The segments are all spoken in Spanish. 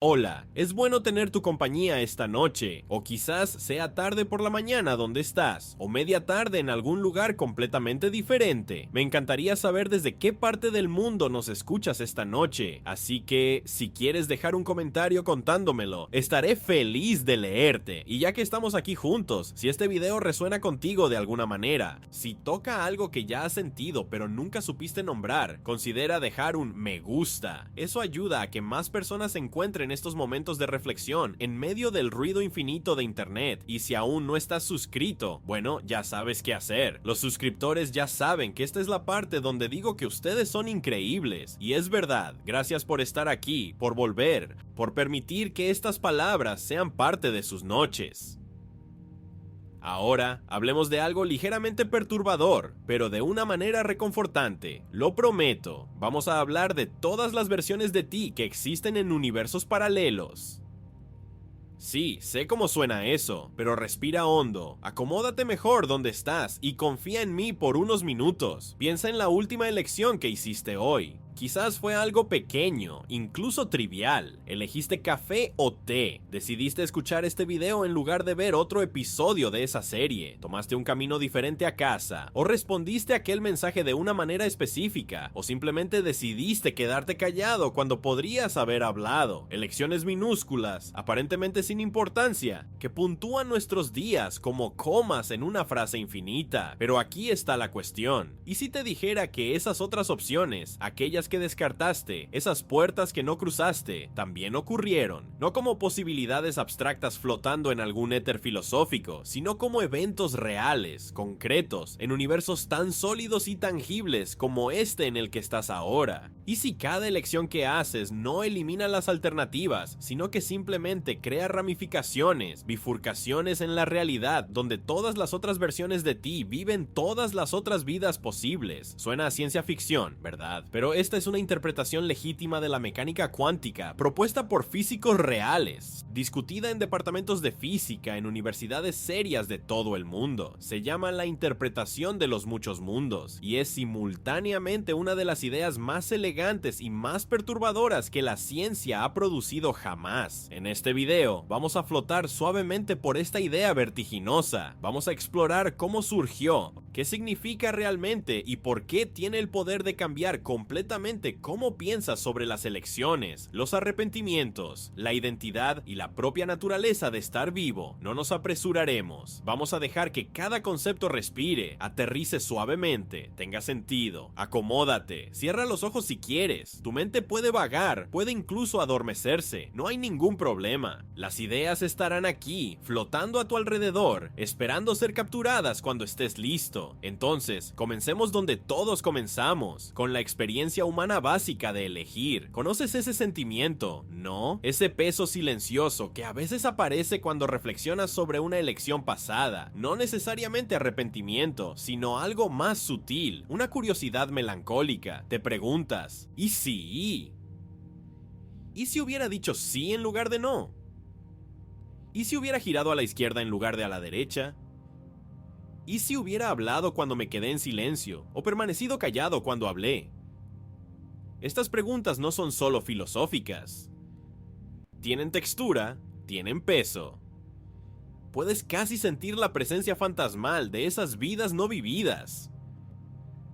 Hola, es bueno tener tu compañía esta noche, o quizás sea tarde por la mañana donde estás, o media tarde en algún lugar completamente diferente. Me encantaría saber desde qué parte del mundo nos escuchas esta noche, así que si quieres dejar un comentario contándomelo, estaré feliz de leerte. Y ya que estamos aquí juntos, si este video resuena contigo de alguna manera, si toca algo que ya has sentido pero nunca supiste nombrar, considera dejar un me gusta. Eso ayuda a que más personas encuentren estos momentos de reflexión en medio del ruido infinito de internet. Y si aún no estás suscrito, bueno, ya sabes qué hacer. Los suscriptores ya saben que esta es la parte donde digo que ustedes son increíbles. Y es verdad, gracias por estar aquí, por volver, por permitir que estas palabras sean parte de sus noches. Ahora, hablemos de algo ligeramente perturbador, pero de una manera reconfortante. Lo prometo, vamos a hablar de todas las versiones de ti que existen en universos paralelos. Sí, sé cómo suena eso, pero respira hondo, acomódate mejor donde estás y confía en mí por unos minutos. Piensa en la última elección que hiciste hoy. Quizás fue algo pequeño, incluso trivial. Elegiste café o té. Decidiste escuchar este video en lugar de ver otro episodio de esa serie. Tomaste un camino diferente a casa. O respondiste a aquel mensaje de una manera específica. O simplemente decidiste quedarte callado cuando podrías haber hablado. Elecciones minúsculas, aparentemente sin importancia, que puntúan nuestros días como comas en una frase infinita. Pero aquí está la cuestión. ¿Y si te dijera que esas otras opciones, aquellas que descartaste, esas puertas que no cruzaste, también ocurrieron? No como posibilidades abstractas flotando en algún éter filosófico, sino como eventos reales, concretos, en universos tan sólidos y tangibles como este en el que estás ahora. ¿Y si cada elección que haces no elimina las alternativas, sino que simplemente crea ramificaciones, bifurcaciones en la realidad, donde todas las otras versiones de ti viven todas las otras vidas posibles? Suena a ciencia ficción, ¿verdad? Pero esta es una interpretación legítima de la mecánica cuántica, propuesta por físicos reales, discutida en departamentos de física en universidades serias de todo el mundo. Se llama la interpretación de los muchos mundos, y es simultáneamente una de las ideas más elegantes y más perturbadoras que la ciencia ha producido jamás. En este video, vamos a flotar suavemente por esta idea vertiginosa. Vamos a explorar cómo surgió, qué significa realmente y por qué tiene el poder de cambiar completamente cómo piensas sobre las elecciones, los arrepentimientos, la identidad y la propia naturaleza de estar vivo. No nos apresuraremos. Vamos a dejar que cada concepto respire, aterrice suavemente, tenga sentido. Acomódate, cierra los ojos si quieres. Tu mente puede vagar, puede incluso adormecerse. No hay ningún problema. Las ideas estarán aquí, flotando a tu alrededor, esperando ser capturadas cuando estés listo. Entonces, comencemos donde todos comenzamos, con la experiencia humana básica de elegir. ¿Conoces ese sentimiento, no? Ese peso silencioso que a veces aparece cuando reflexionas sobre una elección pasada. No necesariamente arrepentimiento, sino algo más sutil, una curiosidad melancólica. Te preguntas, ¿y si? ¿Y si hubiera dicho sí en lugar de no? ¿Y si hubiera girado a la izquierda en lugar de a la derecha? ¿Y si hubiera hablado cuando me quedé en silencio? ¿O permanecido callado cuando hablé? Estas preguntas no son solo filosóficas. Tienen textura, tienen peso. Puedes casi sentir la presencia fantasmal de esas vidas no vividas,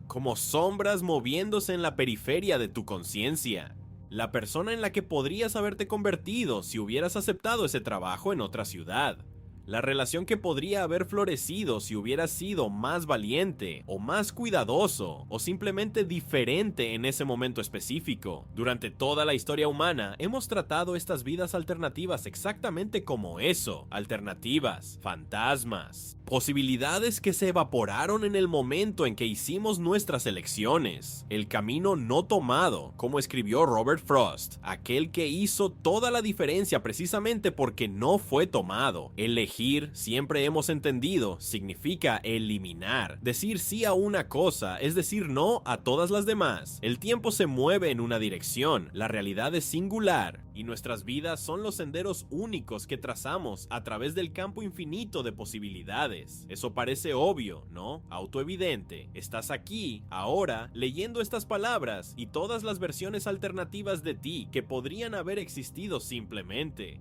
como sombras moviéndose en la periferia de tu conciencia. La persona en la que podrías haberte convertido si hubieras aceptado ese trabajo en otra ciudad. La relación que podría haber florecido si hubieras sido más valiente, o más cuidadoso, o simplemente diferente en ese momento específico. Durante toda la historia humana, hemos tratado estas vidas alternativas exactamente como eso: alternativas, fantasmas, posibilidades que se evaporaron en el momento en que hicimos nuestras elecciones. El camino no tomado, como escribió Robert Frost, aquel que hizo toda la diferencia precisamente porque no fue tomado. Elegir, siempre hemos entendido, significa eliminar. Decir sí a una cosa es decir no a todas las demás. El tiempo se mueve en una dirección, la realidad es singular. y nuestras vidas son los senderos únicos que trazamos a través del campo infinito de posibilidades. Eso parece obvio, ¿no? Autoevidente. Estás aquí, ahora, leyendo estas palabras y todas las versiones alternativas de ti que podrían haber existido simplemente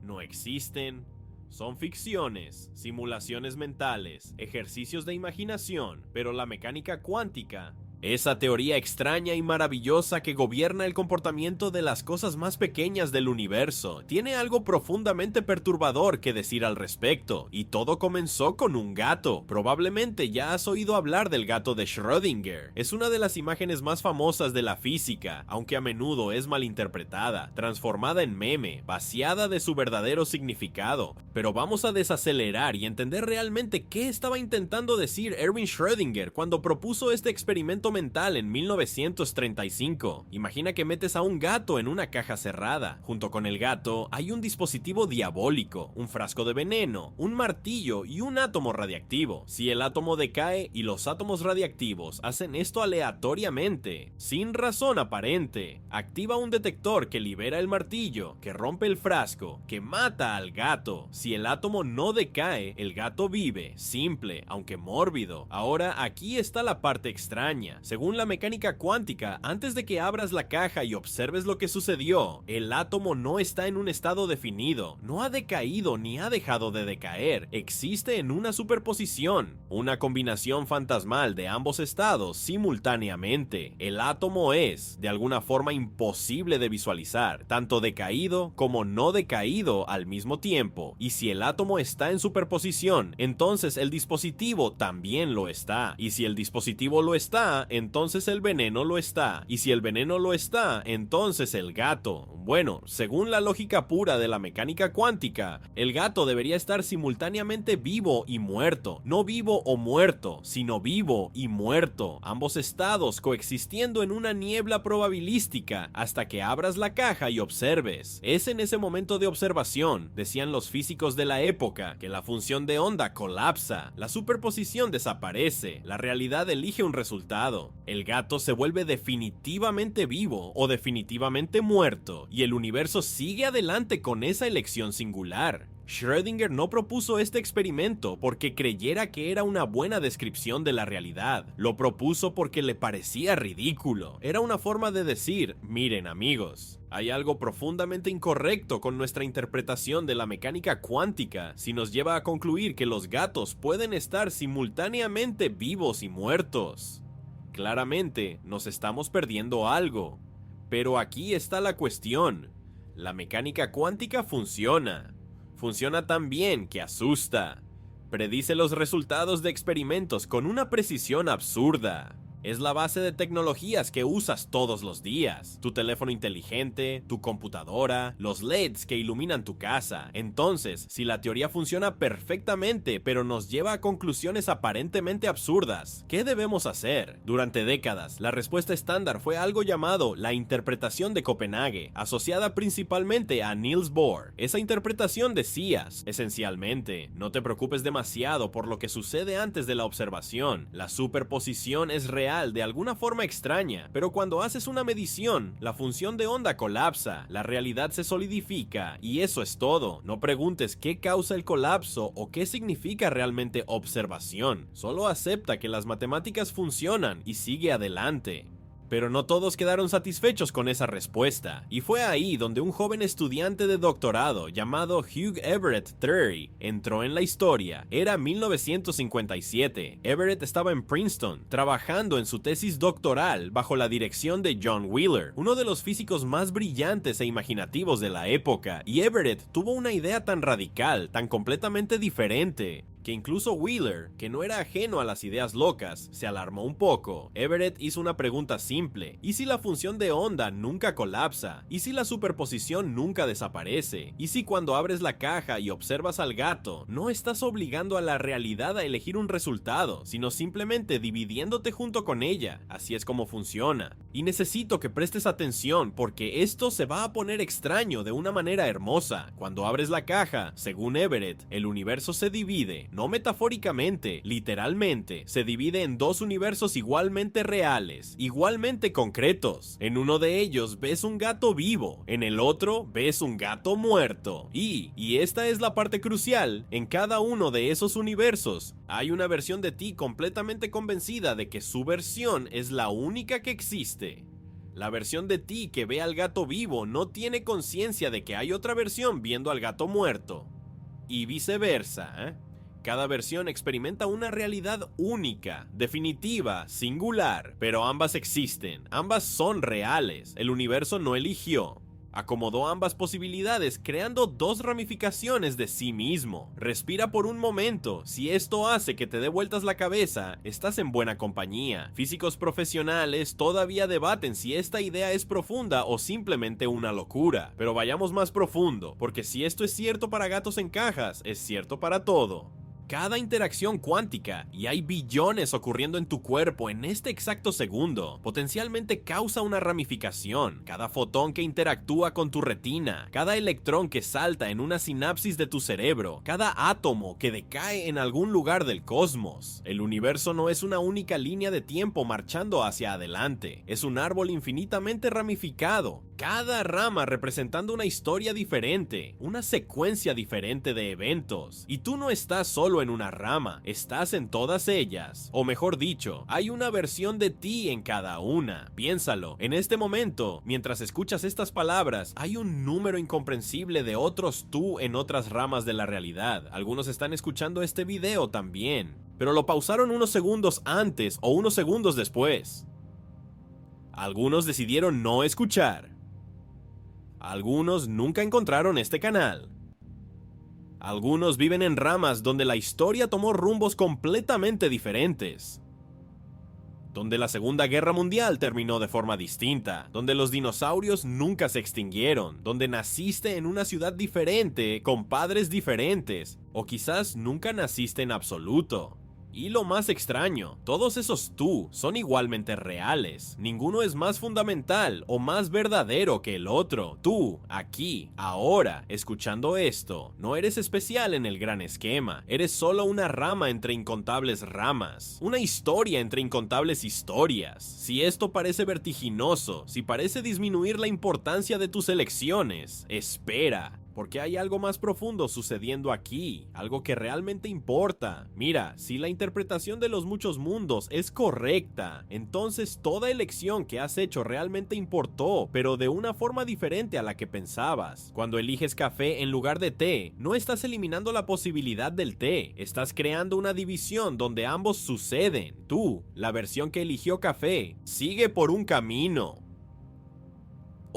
no existen. Son ficciones, simulaciones mentales, ejercicios de imaginación, pero la mecánica cuántica, esa teoría extraña y maravillosa que gobierna el comportamiento de las cosas más pequeñas del universo, tiene algo profundamente perturbador que decir al respecto, y todo comenzó con un gato. Probablemente ya has oído hablar del gato de Schrödinger. Es una de las imágenes más famosas de la física, aunque a menudo es malinterpretada, transformada en meme, vaciada de su verdadero significado. Pero vamos a desacelerar y entender realmente qué estaba intentando decir Erwin Schrödinger cuando propuso este experimento mental en 1935. Imagina que metes a un gato en una caja cerrada. Junto con el gato hay un dispositivo diabólico, un frasco de veneno, un martillo y un átomo radiactivo. Si el átomo decae y los átomos radiactivos hacen esto aleatoriamente, sin razón aparente, activa un detector que libera el martillo, que rompe el frasco, que mata al gato. Si el átomo no decae, el gato vive, simple, aunque mórbido. Ahora aquí está la parte extraña. Según la mecánica cuántica, antes de que abras la caja y observes lo que sucedió, el átomo no está en un estado definido, no ha decaído ni ha dejado de decaer, existe en una superposición, una combinación fantasmal de ambos estados simultáneamente. El átomo es, de alguna forma, imposible de visualizar, tanto decaído como no decaído al mismo tiempo, y si el átomo está en superposición, entonces el dispositivo también lo está, y si el dispositivo lo está, entonces el veneno lo está, y si el veneno lo está, entonces el gato. Bueno, según la lógica pura de la mecánica cuántica, el gato debería estar simultáneamente vivo y muerto, no vivo o muerto, sino vivo y muerto, ambos estados coexistiendo en una niebla probabilística hasta que abras la caja y observes. Es en ese momento de observación, decían los físicos de la época, que la función de onda colapsa, la superposición desaparece, la realidad elige un resultado. El gato se vuelve definitivamente vivo o definitivamente muerto, y el universo sigue adelante con esa elección singular. Schrödinger no propuso este experimento porque creyera que era una buena descripción de la realidad. Lo propuso porque le parecía ridículo. Era una forma de decir, miren amigos, hay algo profundamente incorrecto con nuestra interpretación de la mecánica cuántica si nos lleva a concluir que los gatos pueden estar simultáneamente vivos y muertos. Claramente nos estamos perdiendo algo. Pero aquí está la cuestión. La mecánica cuántica funciona. Funciona tan bien que asusta. Predice los resultados de experimentos con una precisión absurda. Es la base de tecnologías que usas todos los días. Tu teléfono inteligente, tu computadora, los LEDs que iluminan tu casa. Entonces, si la teoría funciona perfectamente, pero nos lleva a conclusiones aparentemente absurdas, ¿qué debemos hacer? Durante décadas, la respuesta estándar fue algo llamado la interpretación de Copenhague, asociada principalmente a Niels Bohr. Esa interpretación decía, esencialmente, no te preocupes demasiado por lo que sucede antes de la observación. La superposición es real de alguna forma extraña, pero cuando haces una medición, la función de onda colapsa, la realidad se solidifica y eso es todo. No preguntes qué causa el colapso o qué significa realmente observación, solo acepta que las matemáticas funcionan y sigue adelante. Pero no todos quedaron satisfechos con esa respuesta, y fue ahí donde un joven estudiante de doctorado llamado Hugh Everett Trury entró en la historia. Era 1957. Everett estaba en Princeton, trabajando en su tesis doctoral bajo la dirección de John Wheeler, uno de los físicos más brillantes e imaginativos de la época, y Everett tuvo una idea tan radical, tan completamente diferente, que incluso Wheeler, que no era ajeno a las ideas locas, se alarmó un poco. Everett hizo una pregunta simple: ¿y si la función de onda nunca colapsa? ¿Y si la superposición nunca desaparece? ¿Y si cuando abres la caja y observas al gato, no estás obligando a la realidad a elegir un resultado, sino simplemente dividiéndote junto con ella? Así es como funciona. Y necesito que prestes atención porque esto se va a poner extraño de una manera hermosa. Cuando abres la caja, según Everett, el universo se divide, no metafóricamente, literalmente, se divide en dos universos igualmente reales, igualmente concretos. En uno de ellos ves un gato vivo, en el otro ves un gato muerto. Y esta es la parte crucial, en cada uno de esos universos hay una versión de ti completamente convencida de que su versión es la única que existe. La versión de ti que ve al gato vivo no tiene conciencia de que hay otra versión viendo al gato muerto. Y viceversa, Cada versión experimenta una realidad única, definitiva, singular, pero ambas existen, ambas son reales, el universo no eligió. Acomodó ambas posibilidades creando dos ramificaciones de sí mismo. Respira por un momento, si esto hace que te dé vueltas la cabeza, estás en buena compañía. Físicos profesionales todavía debaten si esta idea es profunda o simplemente una locura. Pero vayamos más profundo, porque si esto es cierto para gatos en cajas, es cierto para todo. Cada interacción cuántica, y hay billones ocurriendo en tu cuerpo en este exacto segundo, potencialmente causa una ramificación. Cada fotón que interactúa con tu retina, cada electrón que salta en una sinapsis de tu cerebro, cada átomo que decae en algún lugar del cosmos. El universo no es una única línea de tiempo marchando hacia adelante, es un árbol infinitamente ramificado. Cada rama representando una historia diferente, una secuencia diferente de eventos. Y tú no estás solo en una rama, estás en todas ellas. O mejor dicho, hay una versión de ti en cada una. Piénsalo, en este momento, mientras escuchas estas palabras, hay un número incomprensible de otros tú en otras ramas de la realidad. Algunos están escuchando este video también, pero lo pausaron unos segundos antes o unos segundos después. Algunos decidieron no escuchar. Algunos nunca encontraron este canal. Algunos viven en ramas donde la historia tomó rumbos completamente diferentes. Donde la Segunda Guerra Mundial terminó de forma distinta. Donde los dinosaurios nunca se extinguieron. Donde naciste en una ciudad diferente, con padres diferentes. O quizás nunca naciste en absoluto. Y lo más extraño, todos esos tú son igualmente reales. Ninguno es más fundamental o más verdadero que el otro. Tú, aquí, ahora, escuchando esto, no eres especial en el gran esquema. Eres solo una rama entre incontables ramas. Una historia entre incontables historias. Si esto parece vertiginoso, si parece disminuir la importancia de tus elecciones, espera. Porque hay algo más profundo sucediendo aquí, algo que realmente importa. Mira, si la interpretación de los muchos mundos es correcta, entonces toda elección que has hecho realmente importó, pero de una forma diferente a la que pensabas. Cuando eliges café en lugar de té, no estás eliminando la posibilidad del té, estás creando una división donde ambos suceden. Tú, la versión que eligió café, sigue por un camino.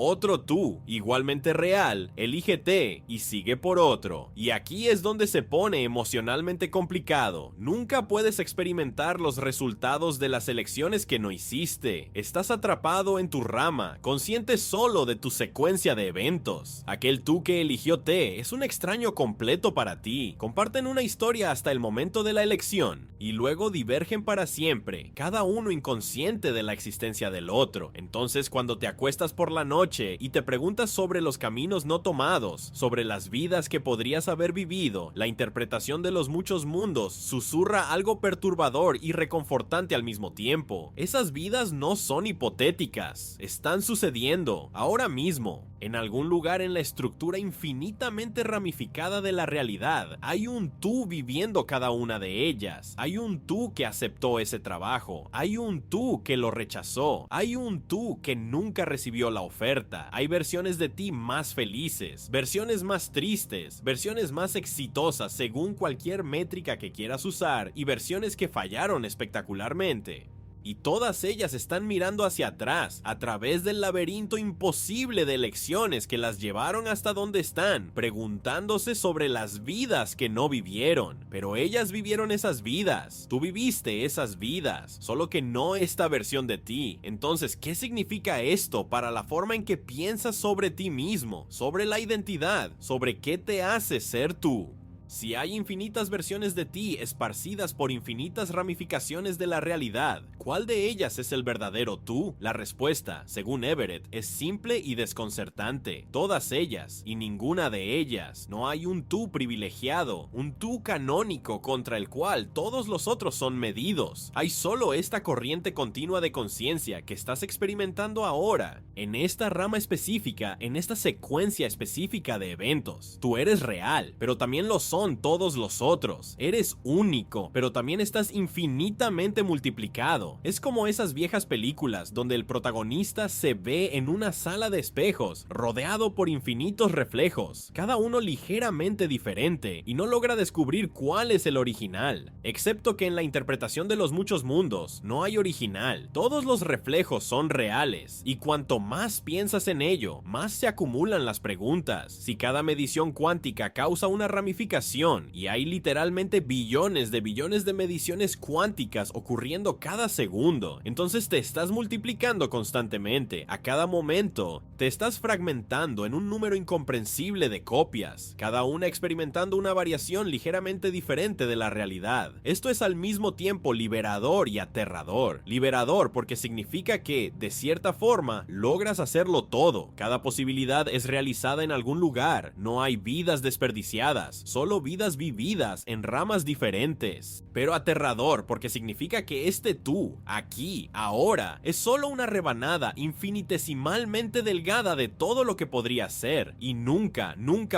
Otro tú, igualmente real, elige té y sigue por otro. Y aquí es donde se pone emocionalmente complicado. Nunca puedes experimentar los resultados de las elecciones que no hiciste. Estás atrapado en tu rama, consciente solo de tu secuencia de eventos. Aquel tú que eligió té es un extraño completo para ti. Comparten una historia hasta el momento de la elección y luego divergen para siempre, cada uno inconsciente de la existencia del otro. Entonces, cuando te acuestas por la noche y te preguntas sobre los caminos no tomados, sobre las vidas que podrías haber vivido, la interpretación de los muchos mundos susurra algo perturbador y reconfortante al mismo tiempo. Esas vidas no son hipotéticas, están sucediendo ahora mismo. En algún lugar en la estructura infinitamente ramificada de la realidad, hay un tú viviendo cada una de ellas. Hay un tú que aceptó ese trabajo. Hay un tú que lo rechazó. Hay un tú que nunca recibió la oferta. Hay versiones de ti más felices, versiones más tristes, versiones más exitosas según cualquier métrica que quieras usar y versiones que fallaron espectacularmente. Y todas ellas están mirando hacia atrás, a través del laberinto imposible de elecciones que las llevaron hasta donde están, preguntándose sobre las vidas que no vivieron. Pero ellas vivieron esas vidas, tú viviste esas vidas, solo que no esta versión de ti. Entonces, ¿qué significa esto para la forma en que piensas sobre ti mismo, sobre la identidad, sobre qué te hace ser tú? Si hay infinitas versiones de ti esparcidas por infinitas ramificaciones de la realidad, ¿cuál de ellas es el verdadero tú? La respuesta, según Everett, es simple y desconcertante. Todas ellas y ninguna de ellas. No hay un tú privilegiado, un tú canónico contra el cual todos los otros son medidos. Hay solo esta corriente continua de conciencia que estás experimentando ahora, en esta rama específica, en esta secuencia específica de eventos. Tú eres real, pero también lo son todos los otros. Eres único, pero también estás infinitamente multiplicado. Es como esas viejas películas donde el protagonista se ve en una sala de espejos, rodeado por infinitos reflejos, cada uno ligeramente diferente, y no logra descubrir cuál es el original. Excepto que en la interpretación de los muchos mundos, no hay original. Todos los reflejos son reales, y cuanto más piensas en ello, más se acumulan las preguntas. Si cada medición cuántica causa una ramificación, y hay literalmente billones de mediciones cuánticas ocurriendo cada segundo, entonces te estás multiplicando constantemente. A cada momento te estás fragmentando en un número incomprensible de copias, cada una experimentando una variación ligeramente diferente de la realidad. Esto es al mismo tiempo liberador y aterrador. Liberador porque significa que, de cierta forma, logras hacerlo todo. Cada posibilidad es realizada en algún lugar. No hay vidas desperdiciadas, solo vidas vividas en ramas diferentes. Pero aterrador porque significa que este tú, aquí, ahora, es solo una rebanada infinitesimalmente delgada de todo lo que podría ser, y nunca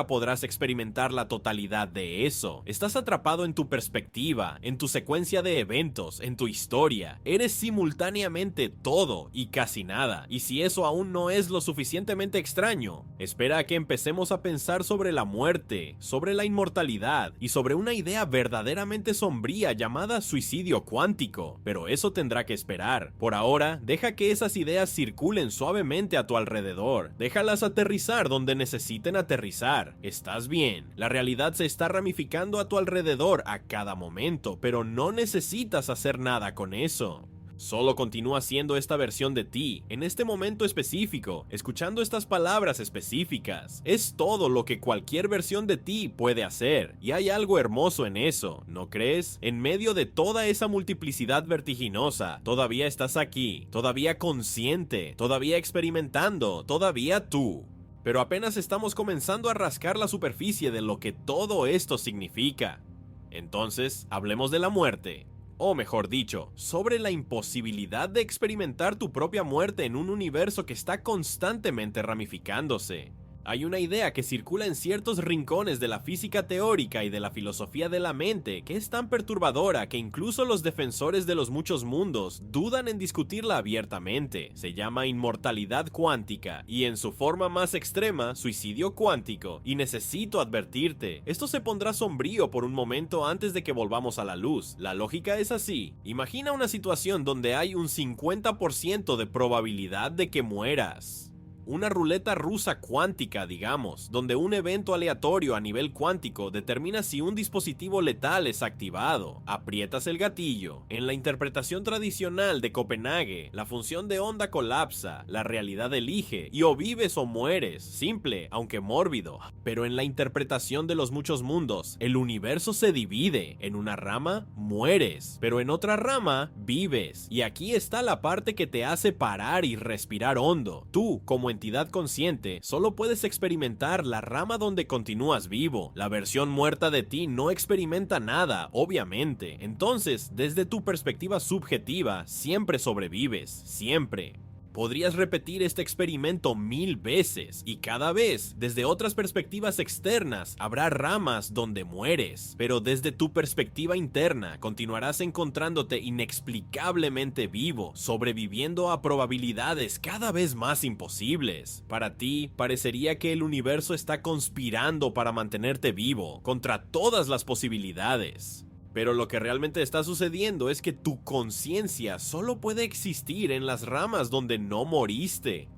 podrás experimentar la totalidad de eso. Estás atrapado en tu perspectiva, en tu secuencia de eventos, en tu historia. Eres simultáneamente todo y casi nada, y si eso aún no es lo suficientemente extraño, espera a que empecemos a pensar sobre la muerte, sobre la inmortalidad y sobre una idea verdaderamente sombría llamada suicidio cuántico, pero eso tendrá que esperar. Por ahora, deja que esas ideas circulen suavemente a tu alrededor, déjalas aterrizar donde necesiten aterrizar. Estás bien, la realidad se está ramificando a tu alrededor a cada momento, pero no necesitas hacer nada con eso. Solo continúa siendo esta versión de ti, en este momento específico, escuchando estas palabras específicas. Es todo lo que cualquier versión de ti puede hacer, y hay algo hermoso en eso, ¿no crees? En medio de toda esa multiplicidad vertiginosa, todavía estás aquí, todavía consciente, todavía experimentando, todavía tú. Pero apenas estamos comenzando a rascar la superficie de lo que todo esto significa. Entonces, hablemos de la muerte. O mejor dicho, sobre la imposibilidad de experimentar tu propia muerte en un universo que está constantemente ramificándose. Hay una idea que circula en ciertos rincones de la física teórica y de la filosofía de la mente que es tan perturbadora que incluso los defensores de los muchos mundos dudan en discutirla abiertamente. Se llama inmortalidad cuántica y en su forma más extrema, suicidio cuántico. Y necesito advertirte, esto se pondrá sombrío por un momento antes de que volvamos a la luz. La lógica es así. Imagina una situación donde hay un 50% de probabilidad de que mueras. Una ruleta rusa cuántica, digamos, donde un evento aleatorio a nivel cuántico determina si un dispositivo letal es activado. Aprietas el gatillo. En la interpretación tradicional de Copenhague, la función de onda colapsa, la realidad elige, y o vives o mueres, simple, aunque mórbido. Pero en la interpretación de los muchos mundos, el universo se divide. En una rama, mueres, pero en otra rama, vives. Y aquí está la parte que te hace parar y respirar hondo. Tú, como entidad consciente, solo puedes experimentar la rama donde continúas vivo. La versión muerta de ti no experimenta nada, obviamente. Entonces, desde tu perspectiva subjetiva, siempre sobrevives, siempre. Podrías repetir este experimento 1000 veces y cada vez, desde otras perspectivas externas, habrá ramas donde mueres, pero desde tu perspectiva interna continuarás encontrándote inexplicablemente vivo, sobreviviendo a probabilidades cada vez más imposibles. Para ti, parecería que el universo está conspirando para mantenerte vivo, contra todas las posibilidades. Pero lo que realmente está sucediendo es que tu conciencia solo puede existir en las ramas donde no moriste.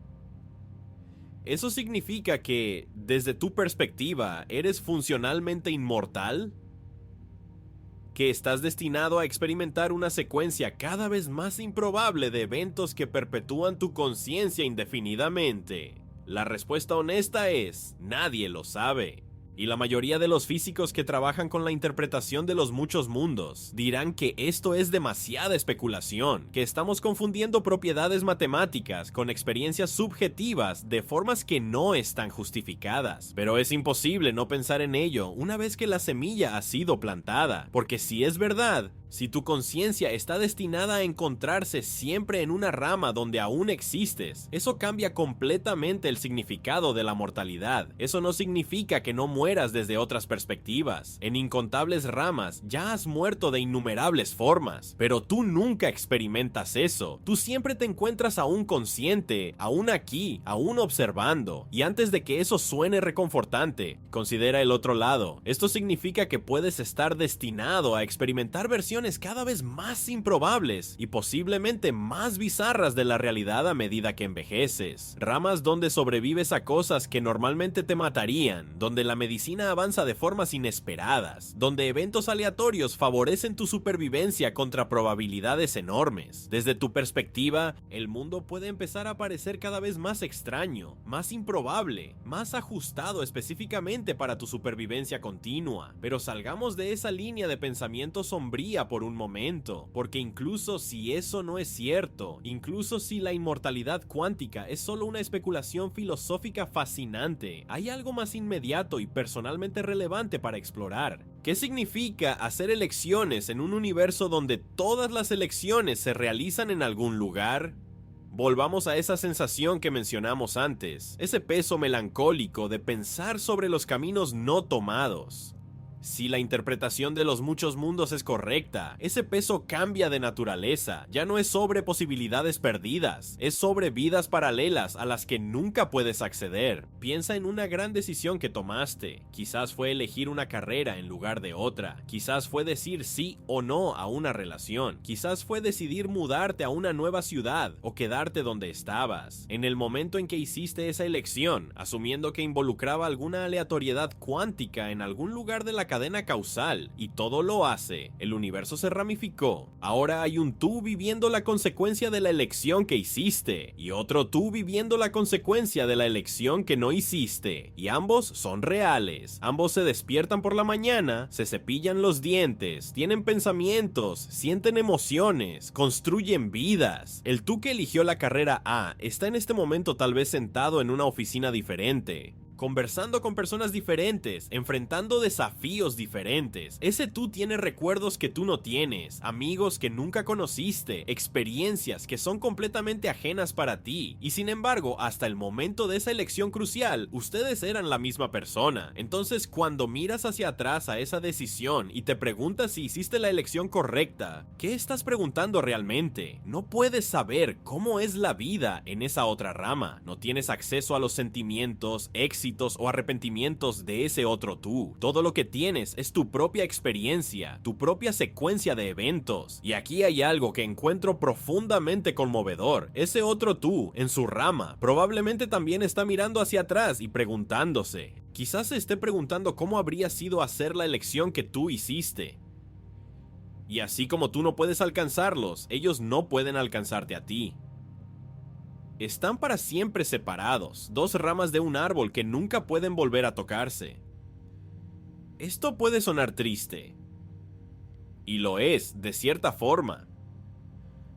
¿Eso significa que, desde tu perspectiva, eres funcionalmente inmortal? ¿Que estás destinado a experimentar una secuencia cada vez más improbable de eventos que perpetúan tu conciencia indefinidamente? La respuesta honesta es, nadie lo sabe. Y la mayoría de los físicos que trabajan con la interpretación de los muchos mundos dirán que esto es demasiada especulación, que estamos confundiendo propiedades matemáticas con experiencias subjetivas de formas que no están justificadas. Pero es imposible no pensar en ello una vez que la semilla ha sido plantada, porque si es verdad, si tu conciencia está destinada a encontrarse siempre en una rama donde aún existes, eso cambia completamente el significado de la mortalidad. Eso no significa que no mueras desde otras perspectivas. En incontables ramas ya has muerto de innumerables formas, pero tú nunca experimentas eso. Tú siempre te encuentras aún consciente, aún aquí, aún observando. Y antes de que eso suene reconfortante, considera el otro lado. Esto significa que puedes estar destinado a experimentar versiones cada vez más improbables y posiblemente más bizarras de la realidad a medida que envejeces. Ramas donde sobrevives a cosas que normalmente te matarían, donde la medicina avanza de formas inesperadas, donde eventos aleatorios favorecen tu supervivencia contra probabilidades enormes. Desde tu perspectiva, el mundo puede empezar a parecer cada vez más extraño, más improbable, más ajustado específicamente para tu supervivencia continua. Pero salgamos de esa línea de pensamiento sombría por un momento, porque incluso si eso no es cierto, incluso si la inmortalidad cuántica es solo una especulación filosófica fascinante, hay algo más inmediato y personalmente relevante para explorar. ¿Qué significa hacer elecciones en un universo donde todas las elecciones se realizan en algún lugar? Volvamos a esa sensación que mencionamos antes, ese peso melancólico de pensar sobre los caminos no tomados. Si la interpretación de los muchos mundos es correcta, ese peso cambia de naturaleza, ya no es sobre posibilidades perdidas, es sobre vidas paralelas a las que nunca puedes acceder. Piensa en una gran decisión que tomaste, quizás fue elegir una carrera en lugar de otra, quizás fue decir sí o no a una relación, quizás fue decidir mudarte a una nueva ciudad o quedarte donde estabas. En el momento en que hiciste esa elección, asumiendo que involucraba alguna aleatoriedad cuántica en algún lugar de la cadena causal, y todo lo hace, el universo se ramificó. Ahora hay un tú viviendo la consecuencia de la elección que hiciste, y otro tú viviendo la consecuencia de la elección que no hiciste, y ambos son reales. Ambos se despiertan por la mañana, se cepillan los dientes, tienen pensamientos, sienten emociones, construyen vidas. El tú que eligió la carrera A está en este momento tal vez sentado en una oficina diferente, conversando con personas diferentes, enfrentando desafíos diferentes. Ese tú tiene recuerdos que tú no tienes, amigos que nunca conociste, experiencias que son completamente ajenas para ti. Y sin embargo, hasta el momento de esa elección crucial, ustedes eran la misma persona. Entonces, cuando miras hacia atrás a esa decisión y te preguntas si hiciste la elección correcta, ¿qué estás preguntando realmente? No puedes saber cómo es la vida en esa otra rama. No tienes acceso a los sentimientos, éxitos o arrepentimientos de ese otro tú. Todo lo que tienes es tu propia experiencia, tu propia secuencia de eventos. Y aquí hay algo que encuentro profundamente conmovedor. Ese otro tú, en su rama, probablemente también está mirando hacia atrás y preguntándose. Quizás se esté preguntando cómo habría sido hacer la elección que tú hiciste. Y así como tú no puedes alcanzarlos, ellos no pueden alcanzarte a ti. Están para siempre separados, dos ramas de un árbol que nunca pueden volver a tocarse. Esto puede sonar triste, y lo es, de cierta forma,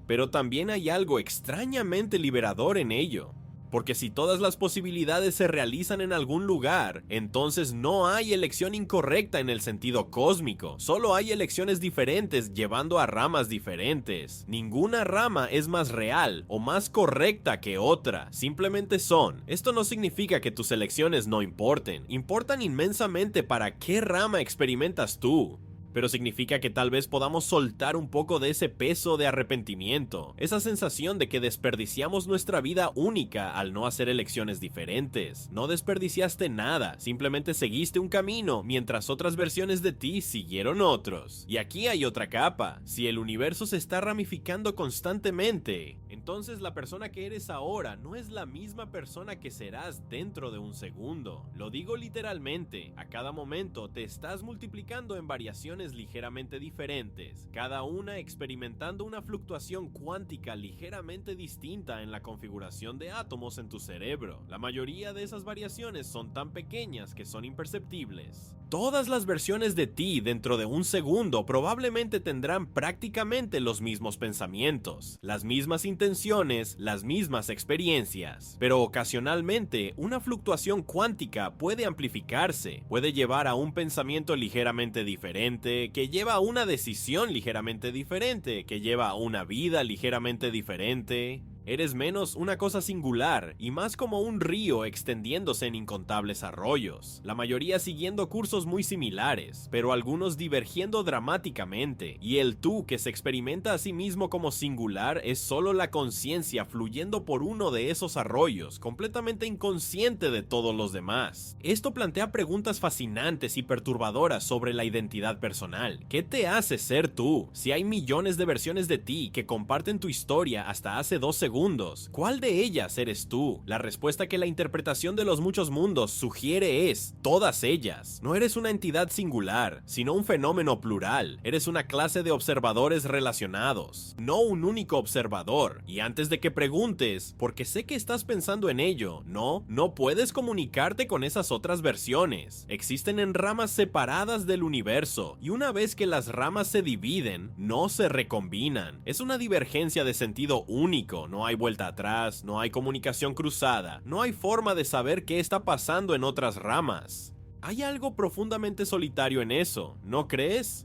pero también hay algo extrañamente liberador en ello. Porque si todas las posibilidades se realizan en algún lugar, entonces no hay elección incorrecta en el sentido cósmico. Solo hay elecciones diferentes llevando a ramas diferentes. Ninguna rama es más real o más correcta que otra. Simplemente son. Esto no significa que tus elecciones no importen. Importan inmensamente para qué rama experimentas tú. Pero significa que tal vez podamos soltar un poco de ese peso de arrepentimiento, esa sensación de que desperdiciamos nuestra vida única al no hacer elecciones diferentes. No desperdiciaste nada, simplemente seguiste un camino mientras otras versiones de ti siguieron otros. Y aquí hay otra capa. Si el universo se está ramificando constantemente, entonces la persona que eres ahora no es la misma persona que serás dentro de un segundo. Lo digo literalmente, a cada momento te estás multiplicando en variaciones versiones ligeramente diferentes, cada una experimentando una fluctuación cuántica ligeramente distinta en la configuración de átomos en tu cerebro. La mayoría de esas variaciones son tan pequeñas que son imperceptibles. Todas las versiones de ti dentro de un segundo probablemente tendrán prácticamente los mismos pensamientos, las mismas intenciones, las mismas experiencias, pero ocasionalmente una fluctuación cuántica puede amplificarse, puede llevar a un pensamiento ligeramente diferente, que lleva a una decisión ligeramente diferente, que lleva a una vida ligeramente diferente. Eres menos una cosa singular y más como un río extendiéndose en incontables arroyos, la mayoría siguiendo cursos muy similares, pero algunos divergiendo dramáticamente, y el tú que se experimenta a sí mismo como singular es solo la conciencia fluyendo por uno de esos arroyos, completamente inconsciente de todos los demás. Esto plantea preguntas fascinantes y perturbadoras sobre la identidad personal. ¿Qué te hace ser tú? Si hay millones de versiones de ti que comparten tu historia hasta hace 2 segundos, ¿cuál de ellas eres tú? La respuesta que la interpretación de los muchos mundos sugiere es todas ellas. No eres una entidad singular, sino un fenómeno plural. Eres una clase de observadores relacionados, no un único observador. Y antes de que preguntes, porque sé que estás pensando en ello, no puedes comunicarte con esas otras versiones. Existen en ramas separadas del universo, y una vez que las ramas se dividen, no se recombinan. Es una divergencia de sentido único, no hay vuelta atrás, no hay comunicación cruzada, no hay forma de saber qué está pasando en otras ramas. Hay algo profundamente solitario en eso, ¿no crees?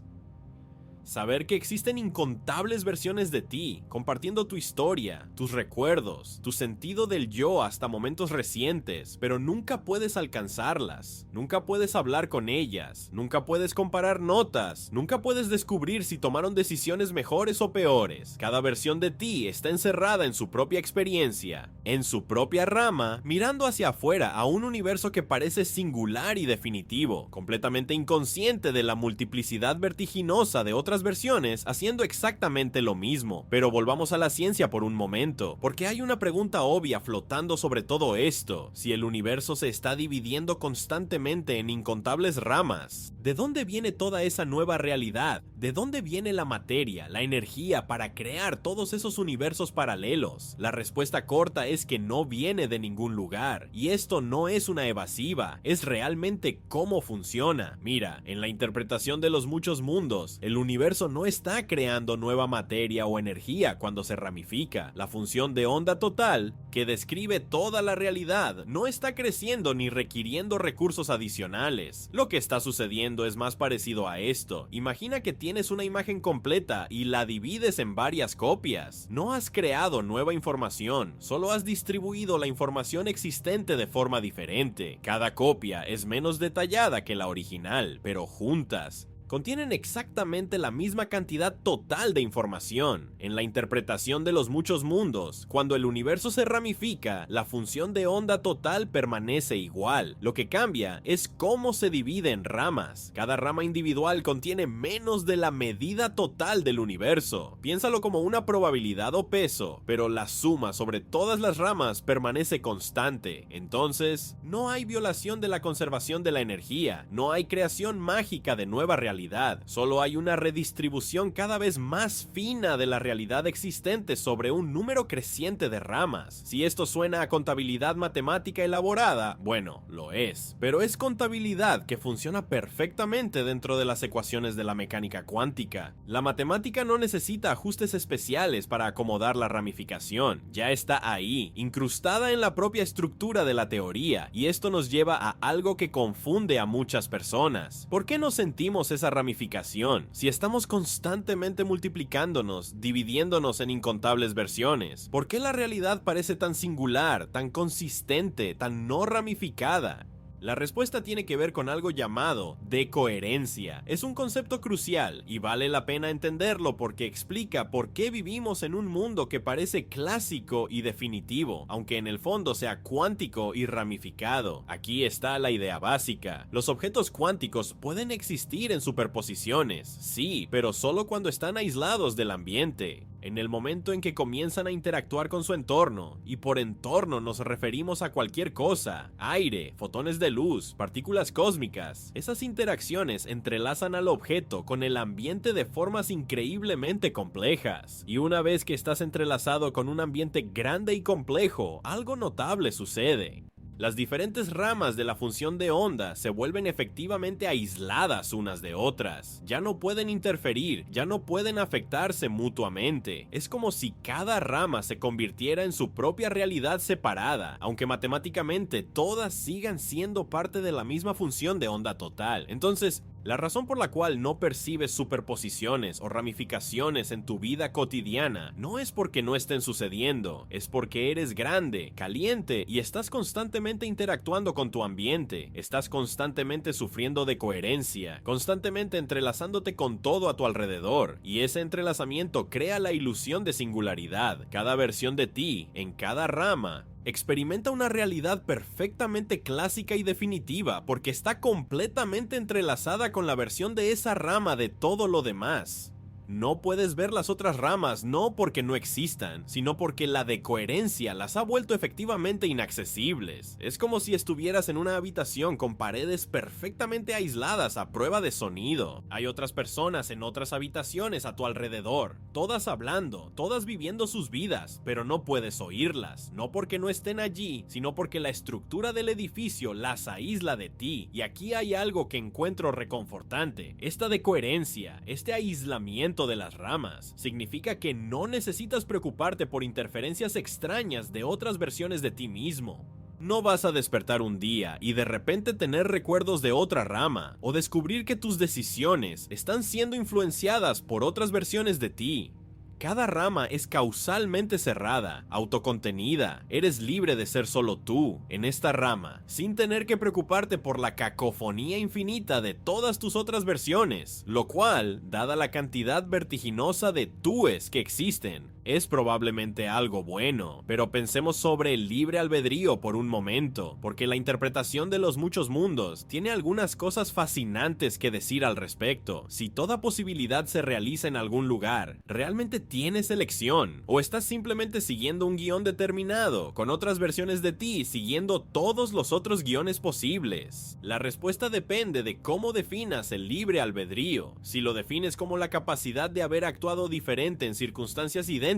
Saber que existen incontables versiones de ti, compartiendo tu historia, tus recuerdos, tu sentido del yo hasta momentos recientes, pero nunca puedes alcanzarlas, nunca puedes hablar con ellas, nunca puedes comparar notas, nunca puedes descubrir si tomaron decisiones mejores o peores. Cada versión de ti está encerrada en su propia experiencia, en su propia rama, mirando hacia afuera a un universo que parece singular y definitivo, completamente inconsciente de la multiplicidad vertiginosa de otras versiones haciendo exactamente lo mismo. Pero volvamos a la ciencia por un momento, porque hay una pregunta obvia flotando sobre todo esto. Si el universo se está dividiendo constantemente en incontables ramas, ¿de dónde viene toda esa nueva realidad? ¿De dónde viene la materia, la energía para crear todos esos universos paralelos? La respuesta corta es que no viene de ningún lugar, y esto no es una evasiva, es realmente cómo funciona. Mira, en la interpretación de los muchos mundos, el universo no está creando nueva materia o energía cuando se ramifica. La función de onda total, que describe toda la realidad, no está creciendo ni requiriendo recursos adicionales. Lo que está sucediendo es más parecido a esto. Imagina que tienes una imagen completa y la divides en varias copias. No has creado nueva información, solo has distribuido la información existente de forma diferente. Cada copia es menos detallada que la original, pero juntas contienen exactamente la misma cantidad total de información. En la interpretación de los muchos mundos, cuando el universo se ramifica, la función de onda total permanece igual. Lo que cambia es cómo se divide en ramas. Cada rama individual contiene menos de la medida total del universo. Piénsalo como una probabilidad o peso, pero la suma sobre todas las ramas permanece constante. Entonces, no hay violación de la conservación de la energía, no hay creación mágica de nueva realidad. Solo hay una redistribución cada vez más fina de la realidad existente sobre un número creciente de ramas. Si esto suena a contabilidad matemática elaborada, bueno, lo es, pero es contabilidad que funciona perfectamente dentro de las ecuaciones de la mecánica cuántica. La matemática no necesita ajustes especiales para acomodar la ramificación, ya está ahí, incrustada en la propia estructura de la teoría, y esto nos lleva a algo que confunde a muchas personas. ¿Por qué no sentimos esa ramificación si estamos constantemente multiplicándonos, dividiéndonos en incontables versiones? ¿Por qué la realidad parece tan singular, tan consistente, tan no ramificada? La respuesta tiene que ver con algo llamado decoherencia. Es un concepto crucial y vale la pena entenderlo porque explica por qué vivimos en un mundo que parece clásico y definitivo, aunque en el fondo sea cuántico y ramificado. Aquí está la idea básica. Los objetos cuánticos pueden existir en superposiciones, sí, pero solo cuando están aislados del ambiente. en el momento en que comienzan a interactuar con su entorno, y por entorno nos referimos a cualquier cosa: aire, fotones de luz, partículas cósmicas. Esas interacciones entrelazan al objeto con el ambiente de formas increíblemente complejas, y una vez que estás entrelazado con un ambiente grande y complejo, algo notable sucede. Las diferentes ramas de la función de onda se vuelven efectivamente aisladas unas de otras. Ya no pueden interferir, ya no pueden afectarse mutuamente. Es como si cada rama se convirtiera en su propia realidad separada, aunque matemáticamente todas sigan siendo parte de la misma función de onda total. Entonces, la razón por la cual no percibes superposiciones o ramificaciones en tu vida cotidiana no es porque no estén sucediendo, es porque eres grande, caliente y estás constantemente interactuando con tu ambiente, estás constantemente sufriendo de coherencia, constantemente entrelazándote con todo a tu alrededor, y ese entrelazamiento crea la ilusión de singularidad. Cada versión de ti, en cada rama, experimenta una realidad perfectamente clásica y definitiva porque está completamente entrelazada con la versión de esa rama de todo lo demás. No puedes ver las otras ramas, no porque no existan, sino porque la decoherencia las ha vuelto efectivamente inaccesibles. Es como si estuvieras en una habitación con paredes perfectamente aisladas a prueba de sonido. Hay otras personas en otras habitaciones a tu alrededor, todas hablando, todas viviendo sus vidas, pero no puedes oírlas, no porque no estén allí, sino porque la estructura del edificio las aísla de ti. Y aquí hay algo que encuentro reconfortante: esta decoherencia, este aislamiento de las ramas, significa que no necesitas preocuparte por interferencias extrañas de otras versiones de ti mismo. No vas a despertar un día y de repente tener recuerdos de otra rama, o descubrir que tus decisiones están siendo influenciadas por otras versiones de ti. Cada rama es causalmente cerrada, autocontenida. Eres libre de ser solo tú en esta rama, sin tener que preocuparte por la cacofonía infinita de todas tus otras versiones, lo cual, dada la cantidad vertiginosa de túes que existen, es probablemente algo bueno. Pero pensemos sobre el libre albedrío por un momento, porque la interpretación de los muchos mundos tiene algunas cosas fascinantes que decir al respecto. Si toda posibilidad se realiza en algún lugar, ¿realmente tienes elección? ¿O estás simplemente siguiendo un guión determinado, con otras versiones de ti siguiendo todos los otros guiones posibles? La respuesta depende de cómo definas el libre albedrío. Si lo defines como la capacidad de haber actuado diferente en circunstancias idénticas,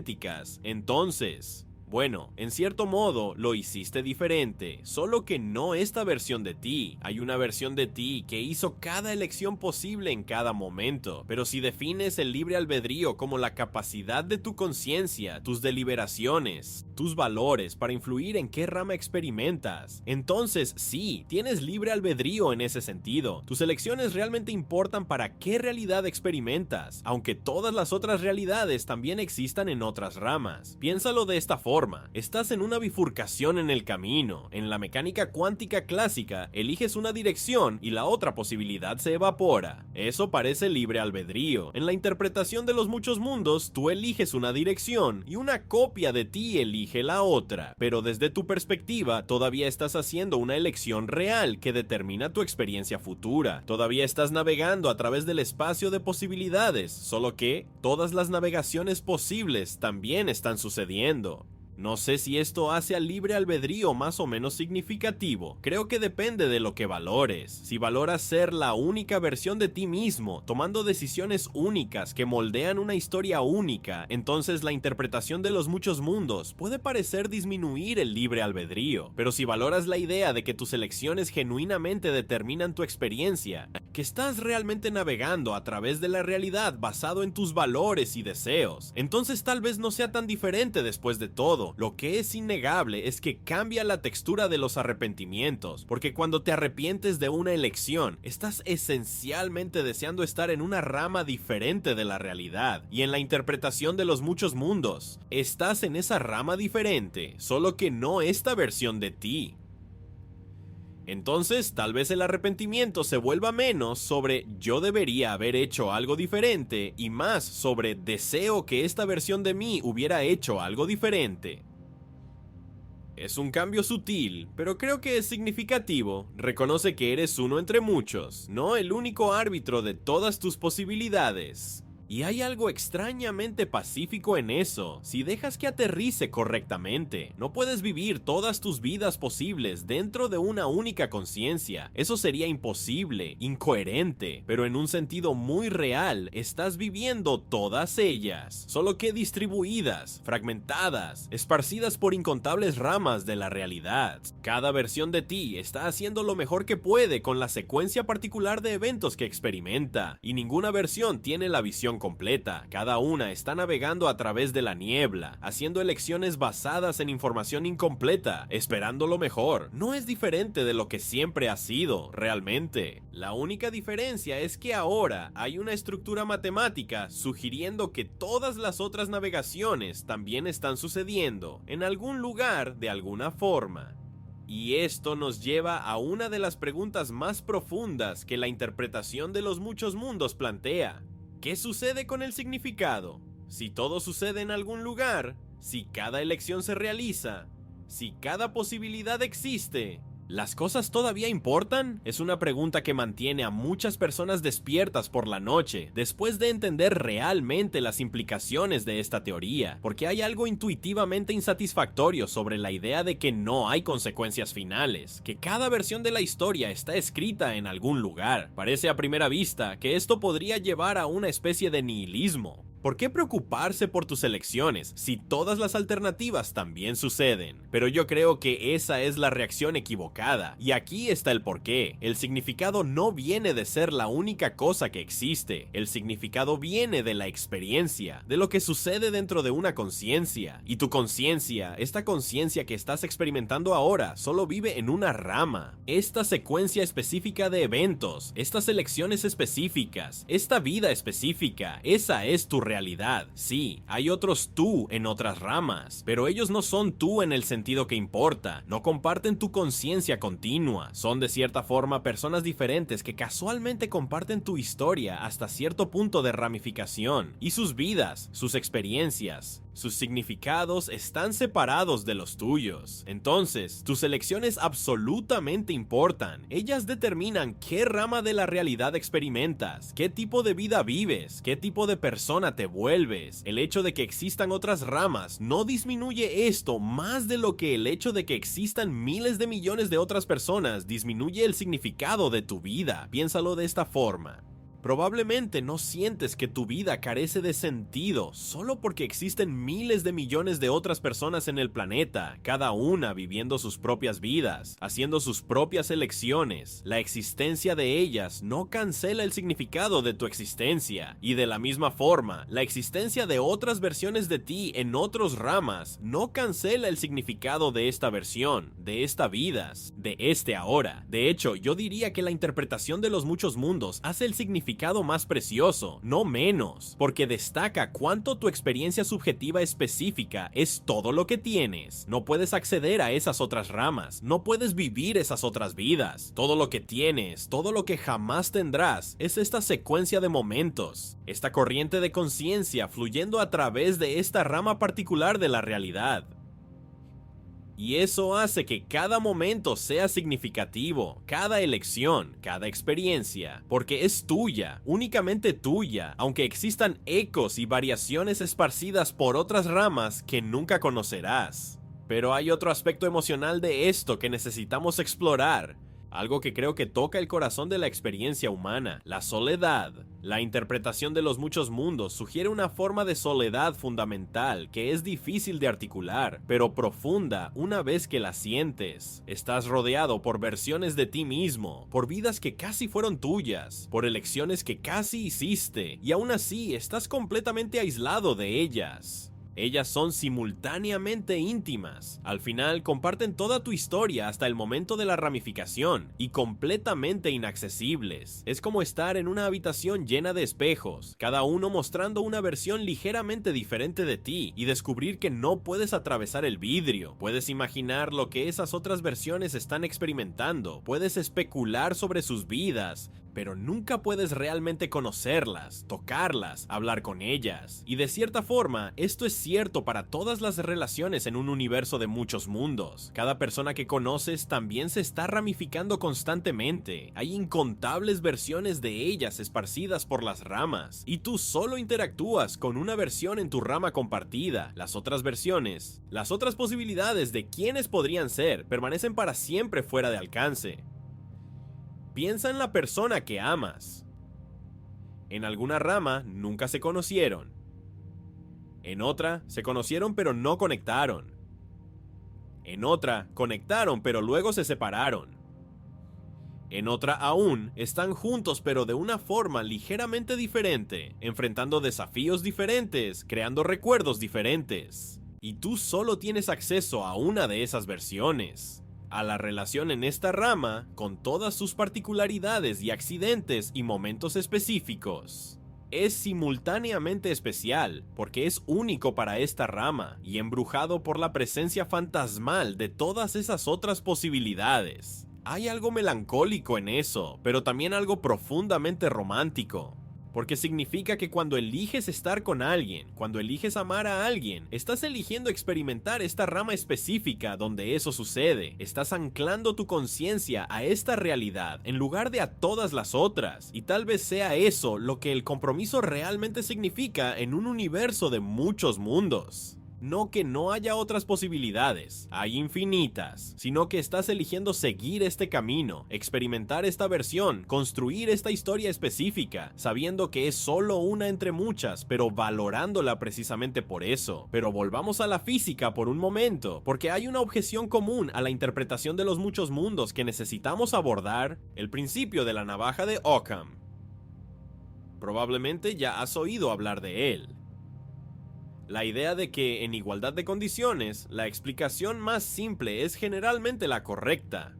entonces, bueno, en cierto modo lo hiciste diferente, solo que no esta versión de ti. Hay una versión de ti que hizo cada elección posible en cada momento. Pero si defines el libre albedrío como la capacidad de tu conciencia, tus deliberaciones, tus valores para influir en qué rama experimentas, entonces sí, tienes libre albedrío en ese sentido. Tus elecciones realmente importan para qué realidad experimentas, aunque todas las otras realidades también existan en otras ramas. Piénsalo de esta forma: estás en una bifurcación en el camino. En la mecánica cuántica clásica, eliges una dirección y la otra posibilidad se evapora. Eso parece libre albedrío. En la interpretación de los muchos mundos, tú eliges una dirección y una copia de ti elige la otra. Pero desde tu perspectiva, todavía estás haciendo una elección real que determina tu experiencia futura. Todavía estás navegando a través del espacio de posibilidades, solo que todas las navegaciones posibles también están sucediendo. No sé si esto hace al libre albedrío más o menos significativo. Creo que depende de lo que valores. Si valoras ser la única versión de ti mismo, tomando decisiones únicas que moldean una historia única, entonces la interpretación de los muchos mundos puede parecer disminuir el libre albedrío. Pero si valoras la idea de que tus elecciones genuinamente determinan tu experiencia, que estás realmente navegando a través de la realidad basado en tus valores y deseos, entonces tal vez no sea tan diferente después de todo. Lo que es innegable es que cambia la textura de los arrepentimientos, porque cuando te arrepientes de una elección, estás esencialmente deseando estar en una rama diferente de la realidad, y en la interpretación de los muchos mundos, estás en esa rama diferente, solo que no esta versión de ti. Entonces, tal vez el arrepentimiento se vuelva menos sobre yo debería haber hecho algo diferente y más sobre deseo que esta versión de mí hubiera hecho algo diferente. Es un cambio sutil, pero creo que es significativo. Reconoce que eres uno entre muchos, no el único árbitro de todas tus posibilidades. Y hay algo extrañamente pacífico en eso, si dejas que aterrice correctamente. No puedes vivir todas tus vidas posibles dentro de una única conciencia. Eso sería imposible, incoherente, pero en un sentido muy real, estás viviendo todas ellas, solo que distribuidas, fragmentadas, esparcidas por incontables ramas de la realidad. Cada versión de ti está haciendo lo mejor que puede con la secuencia particular de eventos que experimenta, y ninguna versión tiene la visión completa. Cada una está navegando a través de la niebla, haciendo elecciones basadas en información incompleta, esperando lo mejor. No es diferente de lo que siempre ha sido, realmente. La única diferencia es que ahora hay una estructura matemática sugiriendo que todas las otras navegaciones también están sucediendo en algún lugar de alguna forma. Y esto nos lleva a una de las preguntas más profundas que la interpretación de los muchos mundos plantea. ¿Qué sucede con el significado? Si todo sucede en algún lugar, si cada elección se realiza, si cada posibilidad existe, ¿las cosas todavía importan? Es una pregunta que mantiene a muchas personas despiertas por la noche, después de entender realmente las implicaciones de esta teoría, porque hay algo intuitivamente insatisfactorio sobre la idea de que no hay consecuencias finales, que cada versión de la historia está escrita en algún lugar. Parece a primera vista que esto podría llevar a una especie de nihilismo. ¿Por qué preocuparse por tus elecciones si todas las alternativas también suceden? Pero yo creo que esa es la reacción equivocada, y aquí está el porqué. El significado no viene de ser la única cosa que existe. El significado viene de la experiencia, de lo que sucede dentro de una conciencia. Y tu conciencia, esta conciencia que estás experimentando ahora, solo vive en una rama. Esta secuencia específica de eventos, estas elecciones específicas, esta vida específica, esa es tu realidad. Sí, hay otros tú en otras ramas, pero ellos no son tú en el sentido que importa, no comparten tu conciencia continua, son de cierta forma personas diferentes que casualmente comparten tu historia hasta cierto punto de ramificación, y sus vidas, sus experiencias, sus significados están separados de los tuyos. Entonces, tus elecciones absolutamente importan. Ellas determinan qué rama de la realidad experimentas, qué tipo de vida vives, qué tipo de persona te vuelves. El hecho de que existan otras ramas no disminuye esto más de lo que el hecho de que existan miles de millones de otras personas disminuye el significado de tu vida. Piénsalo de esta forma. Probablemente no sientes que tu vida carece de sentido solo porque existen miles de millones de otras personas en el planeta, cada una viviendo sus propias vidas, haciendo sus propias elecciones. La existencia de ellas no cancela el significado de tu existencia, y de la misma forma, la existencia de otras versiones de ti en otras ramas no cancela el significado de esta versión, de esta vida, de este ahora. De hecho, yo diría que la interpretación de los muchos mundos hace el significado más precioso, no menos, porque destaca cuánto tu experiencia subjetiva específica es todo lo que tienes. No puedes acceder a esas otras ramas, no puedes vivir esas otras vidas. Todo lo que tienes, todo lo que jamás tendrás, es esta secuencia de momentos, esta corriente de conciencia fluyendo a través de esta rama particular de la realidad. Y eso hace que cada momento sea significativo, cada elección, cada experiencia, porque es tuya, únicamente tuya, aunque existan ecos y variaciones esparcidas por otras ramas que nunca conocerás. Pero hay otro aspecto emocional de esto que necesitamos explorar. Algo que creo que toca el corazón de la experiencia humana, la soledad. La interpretación de los muchos mundos sugiere una forma de soledad fundamental que es difícil de articular, pero profunda una vez que la sientes. Estás rodeado por versiones de ti mismo, por vidas que casi fueron tuyas, por elecciones que casi hiciste, y aún así estás completamente aislado de ellas. Ellas son simultáneamente íntimas. Al final comparten toda tu historia hasta el momento de la ramificación y completamente inaccesibles. Es como estar en una habitación llena de espejos, cada uno mostrando una versión ligeramente diferente de ti, y descubrir que no puedes atravesar el vidrio. Puedes imaginar lo que esas otras versiones están experimentando, puedes especular sobre sus vidas, pero nunca puedes realmente conocerlas, tocarlas, hablar con ellas. Y de cierta forma, esto es cierto para todas las relaciones en un universo de muchos mundos. Cada persona que conoces también se está ramificando constantemente. Hay incontables versiones de ellas esparcidas por las ramas, y tú solo interactúas con una versión en tu rama compartida. Las otras versiones, las otras posibilidades de quiénes podrían ser, permanecen para siempre fuera de alcance. Piensa en la persona que amas. En alguna rama nunca se conocieron. En otra se conocieron pero no conectaron. En otra conectaron pero luego se separaron. En otra aún están juntos pero de una forma ligeramente diferente, enfrentando desafíos diferentes, creando recuerdos diferentes. Y tú solo tienes acceso a una de esas versiones. A la relación en esta rama, con todas sus particularidades y accidentes y momentos específicos. Es simultáneamente especial, porque es único para esta rama, y embrujado por la presencia fantasmal de todas esas otras posibilidades. Hay algo melancólico en eso, pero también algo profundamente romántico. Porque significa que cuando eliges estar con alguien, cuando eliges amar a alguien, estás eligiendo experimentar esta rama específica donde eso sucede. Estás anclando tu conciencia a esta realidad en lugar de a todas las otras. Y tal vez sea eso lo que el compromiso realmente significa en un universo de muchos mundos. No que no haya otras posibilidades, hay infinitas, sino que estás eligiendo seguir este camino, experimentar esta versión, construir esta historia específica, sabiendo que es solo una entre muchas, pero valorándola precisamente por eso. Pero volvamos a la física por un momento, porque hay una objeción común a la interpretación de los muchos mundos que necesitamos abordar: el principio de la navaja de Occam. Probablemente ya has oído hablar de él. La idea de que, en igualdad de condiciones, la explicación más simple es generalmente la correcta.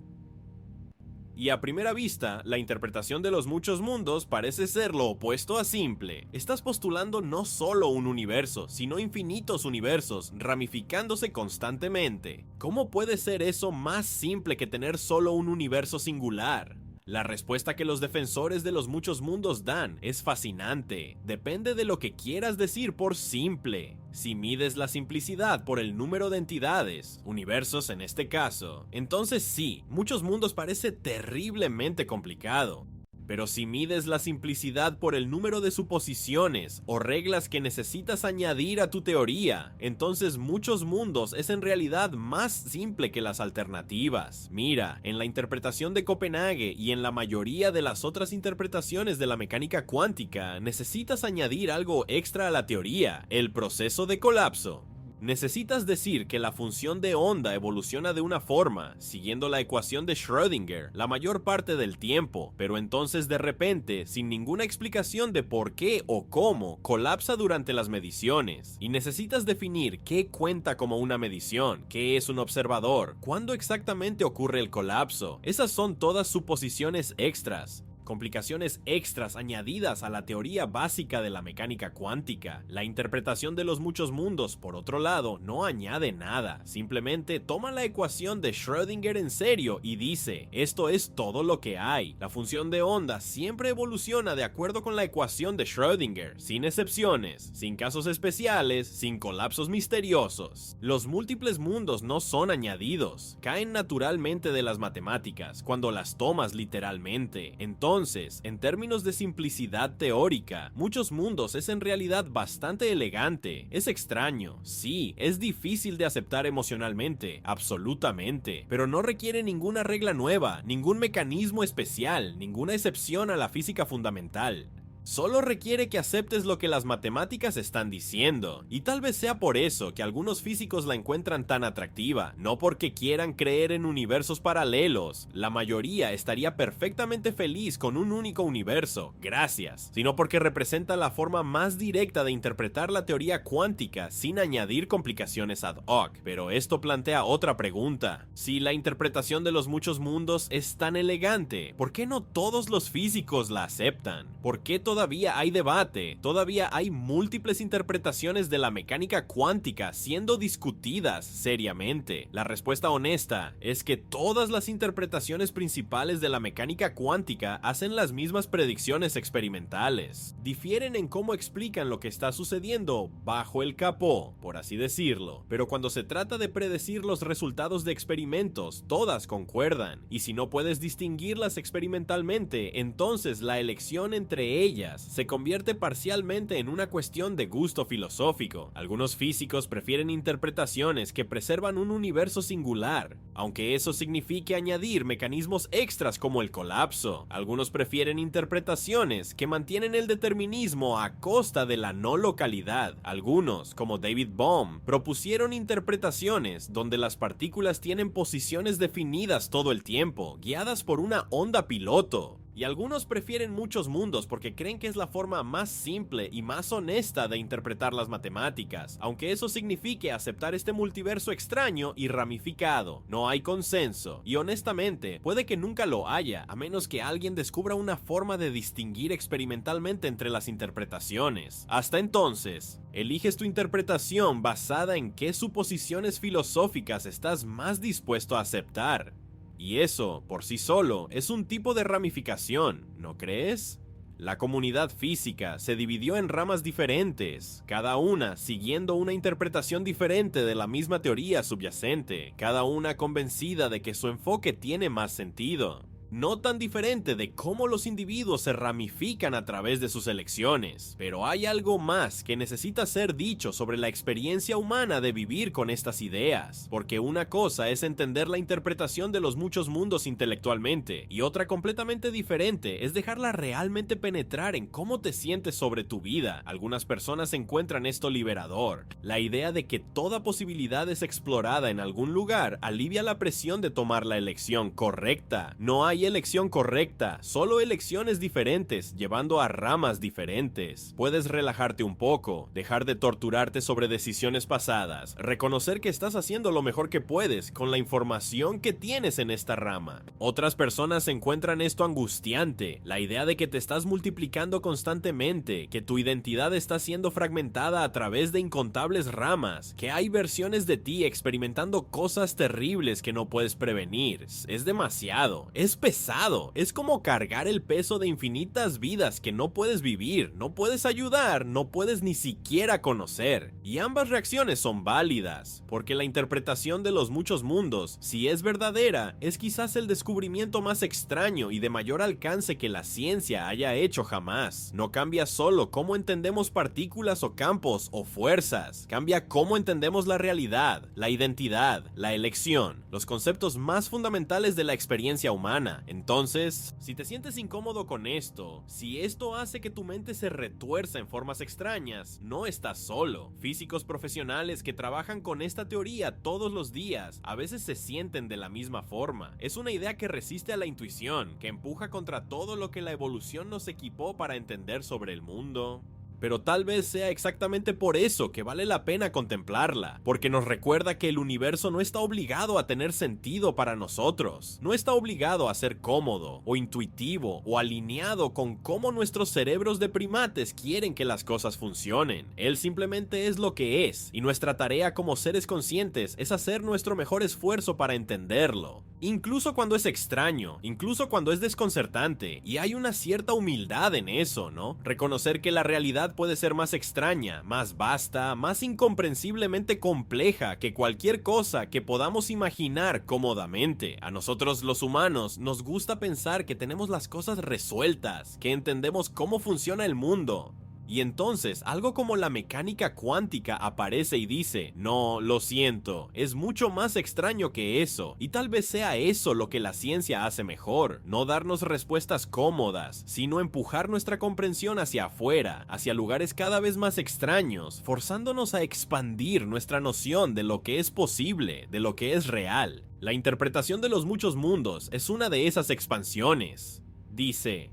Y a primera vista, la interpretación de los muchos mundos parece ser lo opuesto a simple. Estás postulando no solo un universo, sino infinitos universos, ramificándose constantemente. ¿Cómo puede ser eso más simple que tener solo un universo singular? La respuesta que los defensores de los muchos mundos dan es fascinante. Depende de lo que quieras decir por simple. Si mides la simplicidad por el número de entidades, universos en este caso, entonces sí, muchos mundos parece terriblemente complicado. Pero si mides la simplicidad por el número de suposiciones o reglas que necesitas añadir a tu teoría, entonces muchos mundos es en realidad más simple que las alternativas. Mira, en la interpretación de Copenhague y en la mayoría de las otras interpretaciones de la mecánica cuántica, necesitas añadir algo extra a la teoría: el proceso de colapso. Necesitas decir que la función de onda evoluciona de una forma, siguiendo la ecuación de Schrödinger, la mayor parte del tiempo, pero entonces de repente, sin ninguna explicación de por qué o cómo, colapsa durante las mediciones. Y necesitas definir qué cuenta como una medición, qué es un observador, cuándo exactamente ocurre el colapso. Esas son todas suposiciones extras. Complicaciones extras añadidas a la teoría básica de la mecánica cuántica. La interpretación de los muchos mundos, por otro lado, no añade nada. Simplemente toma la ecuación de Schrödinger en serio y dice: esto es todo lo que hay. La función de onda siempre evoluciona de acuerdo con la ecuación de Schrödinger, sin excepciones, sin casos especiales, sin colapsos misteriosos. Los múltiples mundos no son añadidos, caen naturalmente de las matemáticas cuando las tomas literalmente. Entonces, en términos de simplicidad teórica, muchos mundos es en realidad bastante elegante. Es extraño, sí, es difícil de aceptar emocionalmente, absolutamente, pero no requiere ninguna regla nueva, ningún mecanismo especial, ninguna excepción a la física fundamental. Solo requiere que aceptes lo que las matemáticas están diciendo, y tal vez sea por eso que algunos físicos la encuentran tan atractiva, no porque quieran creer en universos paralelos. La mayoría estaría perfectamente feliz con un único universo, gracias, sino porque representa la forma más directa de interpretar la teoría cuántica sin añadir complicaciones ad hoc. Pero esto plantea otra pregunta: si la interpretación de los muchos mundos es tan elegante, ¿por qué no todos los físicos la aceptan? ¿Por qué todos todavía hay debate, todavía hay múltiples interpretaciones de la mecánica cuántica siendo discutidas seriamente. La respuesta honesta es que todas las interpretaciones principales de la mecánica cuántica hacen las mismas predicciones experimentales. Difieren en cómo explican lo que está sucediendo bajo el capó, por así decirlo, pero cuando se trata de predecir los resultados de experimentos, todas concuerdan, y si no puedes distinguirlas experimentalmente, entonces la elección entre ellas se convierte parcialmente en una cuestión de gusto filosófico. Algunos físicos prefieren interpretaciones que preservan un universo singular, aunque eso signifique añadir mecanismos extras como el colapso. Algunos prefieren interpretaciones que mantienen el determinismo a costa de la no localidad. Algunos, como David Bohm, propusieron interpretaciones donde las partículas tienen posiciones definidas todo el tiempo, guiadas por una onda piloto. Y algunos prefieren muchos mundos porque creen que es la forma más simple y más honesta de interpretar las matemáticas, aunque eso signifique aceptar este multiverso extraño y ramificado. No hay consenso, y honestamente, puede que nunca lo haya, a menos que alguien descubra una forma de distinguir experimentalmente entre las interpretaciones. Hasta entonces, eliges tu interpretación basada en qué suposiciones filosóficas estás más dispuesto a aceptar. Y eso, por sí solo, es un tipo de ramificación, ¿no crees? La comunidad física se dividió en ramas diferentes, cada una siguiendo una interpretación diferente de la misma teoría subyacente, cada una convencida de que su enfoque tiene más sentido. No tan diferente de cómo los individuos se ramifican a través de sus elecciones, pero hay algo más que necesita ser dicho sobre la experiencia humana de vivir con estas ideas, porque una cosa es entender la interpretación de los muchos mundos intelectualmente, y otra completamente diferente es dejarla realmente penetrar en cómo te sientes sobre tu vida. Algunas personas encuentran esto liberador. La idea de que toda posibilidad es explorada en algún lugar alivia la presión de tomar la elección correcta. No hay elección correcta, solo elecciones diferentes, llevando a ramas diferentes. Puedes relajarte un poco, dejar de torturarte sobre decisiones pasadas, reconocer que estás haciendo lo mejor que puedes con la información que tienes en esta rama. Otras personas encuentran esto angustiante, la idea de que te estás multiplicando constantemente, que tu identidad está siendo fragmentada a través de incontables ramas, que hay versiones de ti experimentando cosas terribles que no puedes prevenir. Es demasiado, es pesado, es como cargar el peso de infinitas vidas que no puedes vivir, no puedes ayudar, no puedes ni siquiera conocer. Y ambas reacciones son válidas, porque la interpretación de los muchos mundos, si es verdadera, es quizás el descubrimiento más extraño y de mayor alcance que la ciencia haya hecho jamás. No cambia solo cómo entendemos partículas o campos o fuerzas, cambia cómo entendemos la realidad, la identidad, la elección, los conceptos más fundamentales de la experiencia humana. Entonces, si te sientes incómodo con esto, si esto hace que tu mente se retuerza en formas extrañas, no estás solo. Físicos profesionales que trabajan con esta teoría todos los días a veces se sienten de la misma forma. Es una idea que resiste a la intuición, que empuja contra todo lo que la evolución nos equipó para entender sobre el mundo. Pero tal vez sea exactamente por eso que vale la pena contemplarla, porque nos recuerda que el universo no está obligado a tener sentido para nosotros, no está obligado a ser cómodo, o intuitivo, o alineado con cómo nuestros cerebros de primates quieren que las cosas funcionen. Él simplemente es lo que es, y nuestra tarea como seres conscientes es hacer nuestro mejor esfuerzo para entenderlo. Incluso cuando es extraño, incluso cuando es desconcertante, y hay una cierta humildad en eso, ¿no? Reconocer que la realidad puede ser más extraña, más vasta, más incomprensiblemente compleja que cualquier cosa que podamos imaginar cómodamente. A nosotros los humanos nos gusta pensar que tenemos las cosas resueltas, que entendemos cómo funciona el mundo. Y entonces algo como la mecánica cuántica aparece y dice, no, lo siento, es mucho más extraño que eso, y tal vez sea eso lo que la ciencia hace mejor, no darnos respuestas cómodas, sino empujar nuestra comprensión hacia afuera, hacia lugares cada vez más extraños, forzándonos a expandir nuestra noción de lo que es posible, de lo que es real. La interpretación de los muchos mundos es una de esas expansiones. Dice,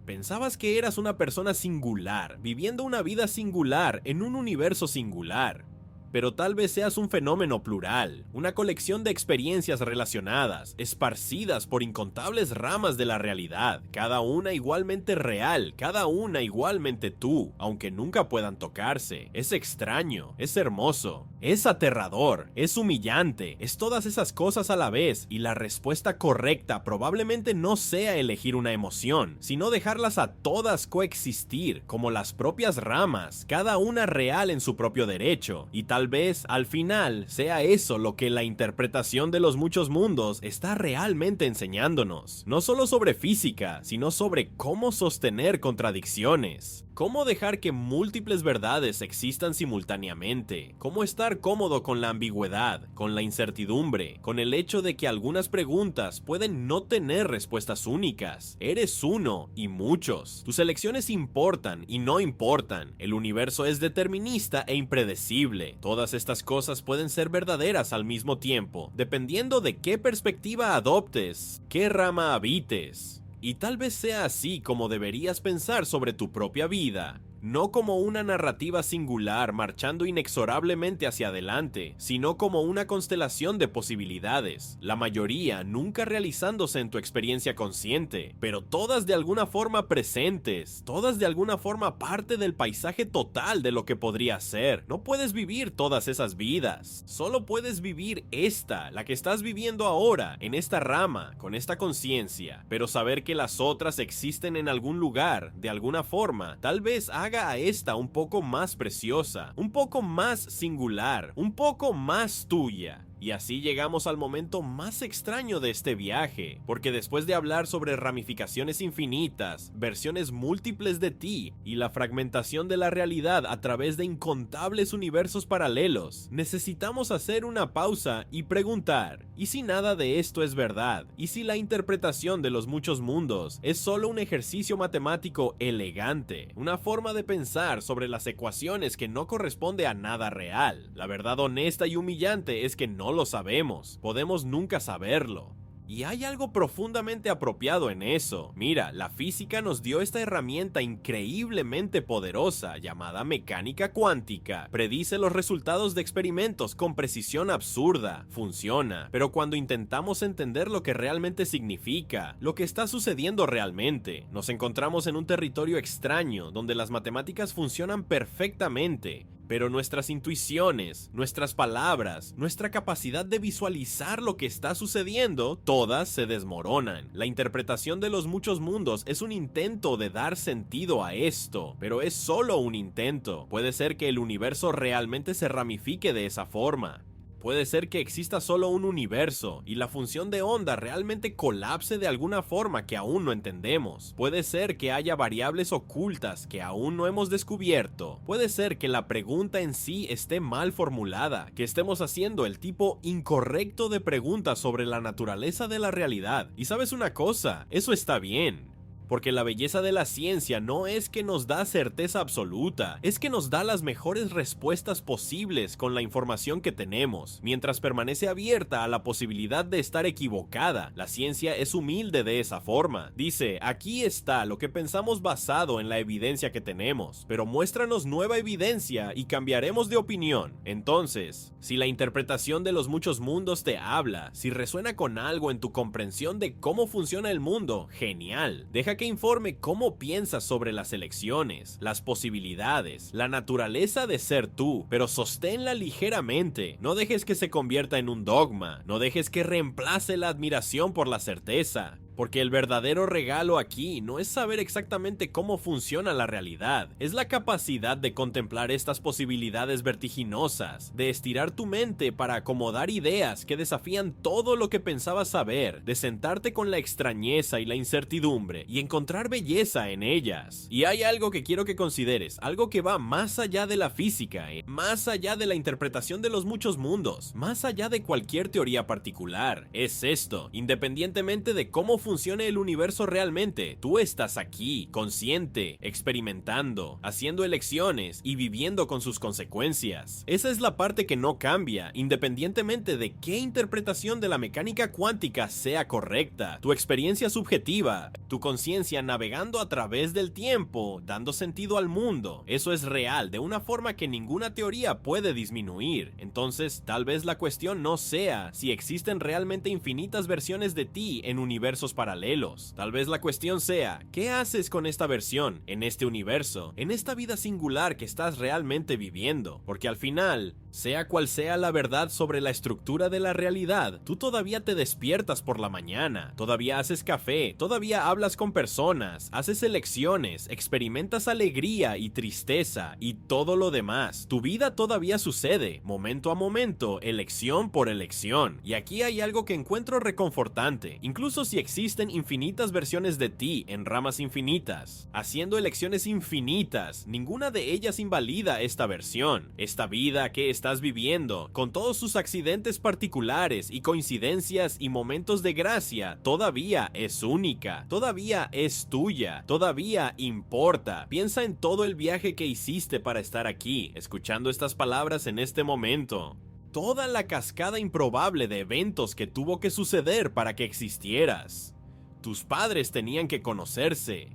pensabas que eras una persona singular, viviendo una vida singular en un universo singular. pero tal vez seas un fenómeno plural, una colección de experiencias relacionadas, esparcidas por incontables ramas de la realidad, cada una igualmente real, cada una igualmente tú, aunque nunca puedan tocarse. Es extraño, es hermoso, es aterrador, es humillante, es todas esas cosas a la vez, y la respuesta correcta probablemente no sea elegir una emoción, sino dejarlas a todas coexistir, como las propias ramas, cada una real en su propio derecho, y tal vez al final sea eso lo que la interpretación de los muchos mundos está realmente enseñándonos, no solo sobre física, sino sobre cómo sostener contradicciones. Cómo dejar que múltiples verdades existan simultáneamente, cómo estar cómodo con la ambigüedad, con la incertidumbre, con el hecho de que algunas preguntas pueden no tener respuestas únicas. Eres uno y muchos. Tus elecciones importan y no importan. El universo es determinista e impredecible. Todas estas cosas pueden ser verdaderas al mismo tiempo, dependiendo de qué perspectiva adoptes, qué rama habites. Y tal vez sea así como deberías pensar sobre tu propia vida. No como una narrativa singular marchando inexorablemente hacia adelante, sino como una constelación de posibilidades, la mayoría nunca realizándose en tu experiencia consciente, pero todas de alguna forma presentes, todas de alguna forma parte del paisaje total de lo que podría ser. No puedes vivir todas esas vidas, solo puedes vivir esta, la que estás viviendo ahora, en esta rama, con esta conciencia, pero saber que las otras existen en algún lugar, de alguna forma, tal vez haga a esta un poco más preciosa, un poco más singular, un poco más tuya. Y así llegamos al momento más extraño de este viaje, porque después de hablar sobre ramificaciones infinitas, versiones múltiples de ti y la fragmentación de la realidad a través de incontables universos paralelos, necesitamos hacer una pausa y preguntar, ¿y si nada de esto es verdad? ¿Y si la interpretación de los muchos mundos es solo un ejercicio matemático elegante, una forma de pensar sobre las ecuaciones que no corresponde a nada real? La verdad honesta y humillante es que no lo sabemos, podemos nunca saberlo. Y hay algo profundamente apropiado en eso. Mira, la física nos dio esta herramienta increíblemente poderosa llamada mecánica cuántica. Predice los resultados de experimentos con precisión absurda. Funciona. Pero cuando intentamos entender lo que realmente significa, lo que está sucediendo realmente, nos encontramos en un territorio extraño donde las matemáticas funcionan perfectamente. Pero nuestras intuiciones, nuestras palabras, nuestra capacidad de visualizar lo que está sucediendo, todas se desmoronan. La interpretación de los muchos mundos es un intento de dar sentido a esto, pero es solo un intento. Puede ser que el universo realmente se ramifique de esa forma. Puede ser que exista solo un universo y la función de onda realmente colapse de alguna forma que aún no entendemos. Puede ser que haya variables ocultas que aún no hemos descubierto. Puede ser que la pregunta en sí esté mal formulada, que estemos haciendo el tipo incorrecto de preguntas sobre la naturaleza de la realidad. Y sabes una cosa, eso está bien. Porque la belleza de la ciencia no es que nos da certeza absoluta, es que nos da las mejores respuestas posibles con la información que tenemos, mientras permanece abierta a la posibilidad de estar equivocada. La ciencia es humilde de esa forma. Dice, aquí está lo que pensamos basado en la evidencia que tenemos, pero muéstranos nueva evidencia y cambiaremos de opinión. Entonces, si la interpretación de los muchos mundos te habla, si resuena con algo en tu comprensión de cómo funciona el mundo, genial. Deja que informe cómo piensas sobre las elecciones, las posibilidades, la naturaleza de ser tú, pero sosténla ligeramente. No dejes que se convierta en un dogma, no dejes que reemplace la admiración por la certeza. Porque el verdadero regalo aquí no es saber exactamente cómo funciona la realidad, es la capacidad de contemplar estas posibilidades vertiginosas, de estirar tu mente para acomodar ideas que desafían todo lo que pensabas saber, de sentarte con la extrañeza y la incertidumbre y encontrar belleza en ellas. Y hay algo que quiero que consideres, algo que va más allá de la física, más allá de la interpretación de los muchos mundos, más allá de cualquier teoría particular. Es esto, independientemente de cómo funciona funciona el universo realmente. Tú estás aquí, consciente, experimentando, haciendo elecciones y viviendo con sus consecuencias. Esa es la parte que no cambia, independientemente de qué interpretación de la mecánica cuántica sea correcta. Tu experiencia subjetiva, tu conciencia navegando a través del tiempo, dando sentido al mundo, eso es real de una forma que ninguna teoría puede disminuir. Entonces, tal vez la cuestión no sea si existen realmente infinitas versiones de ti en universos paralelos. Tal vez la cuestión sea, ¿qué haces con esta versión, en este universo, en esta vida singular que estás realmente viviendo? Porque al final, sea cual sea la verdad sobre la estructura de la realidad, tú todavía te despiertas por la mañana, todavía haces café, todavía hablas con personas, haces elecciones, experimentas alegría y tristeza y todo lo demás. Tu vida todavía sucede, momento a momento, elección por elección. Y aquí hay algo que encuentro reconfortante. Incluso si existen infinitas versiones de ti en ramas infinitas, haciendo elecciones infinitas, ninguna de ellas invalida esta versión, esta vida que estás viviendo, con todos sus accidentes particulares y coincidencias y momentos de gracia, todavía es única, todavía es tuya, todavía importa. Piensa en todo el viaje que hiciste para estar aquí, escuchando estas palabras en este momento. Toda la cascada improbable de eventos que tuvo que suceder para que existieras. Tus padres tenían que conocerse.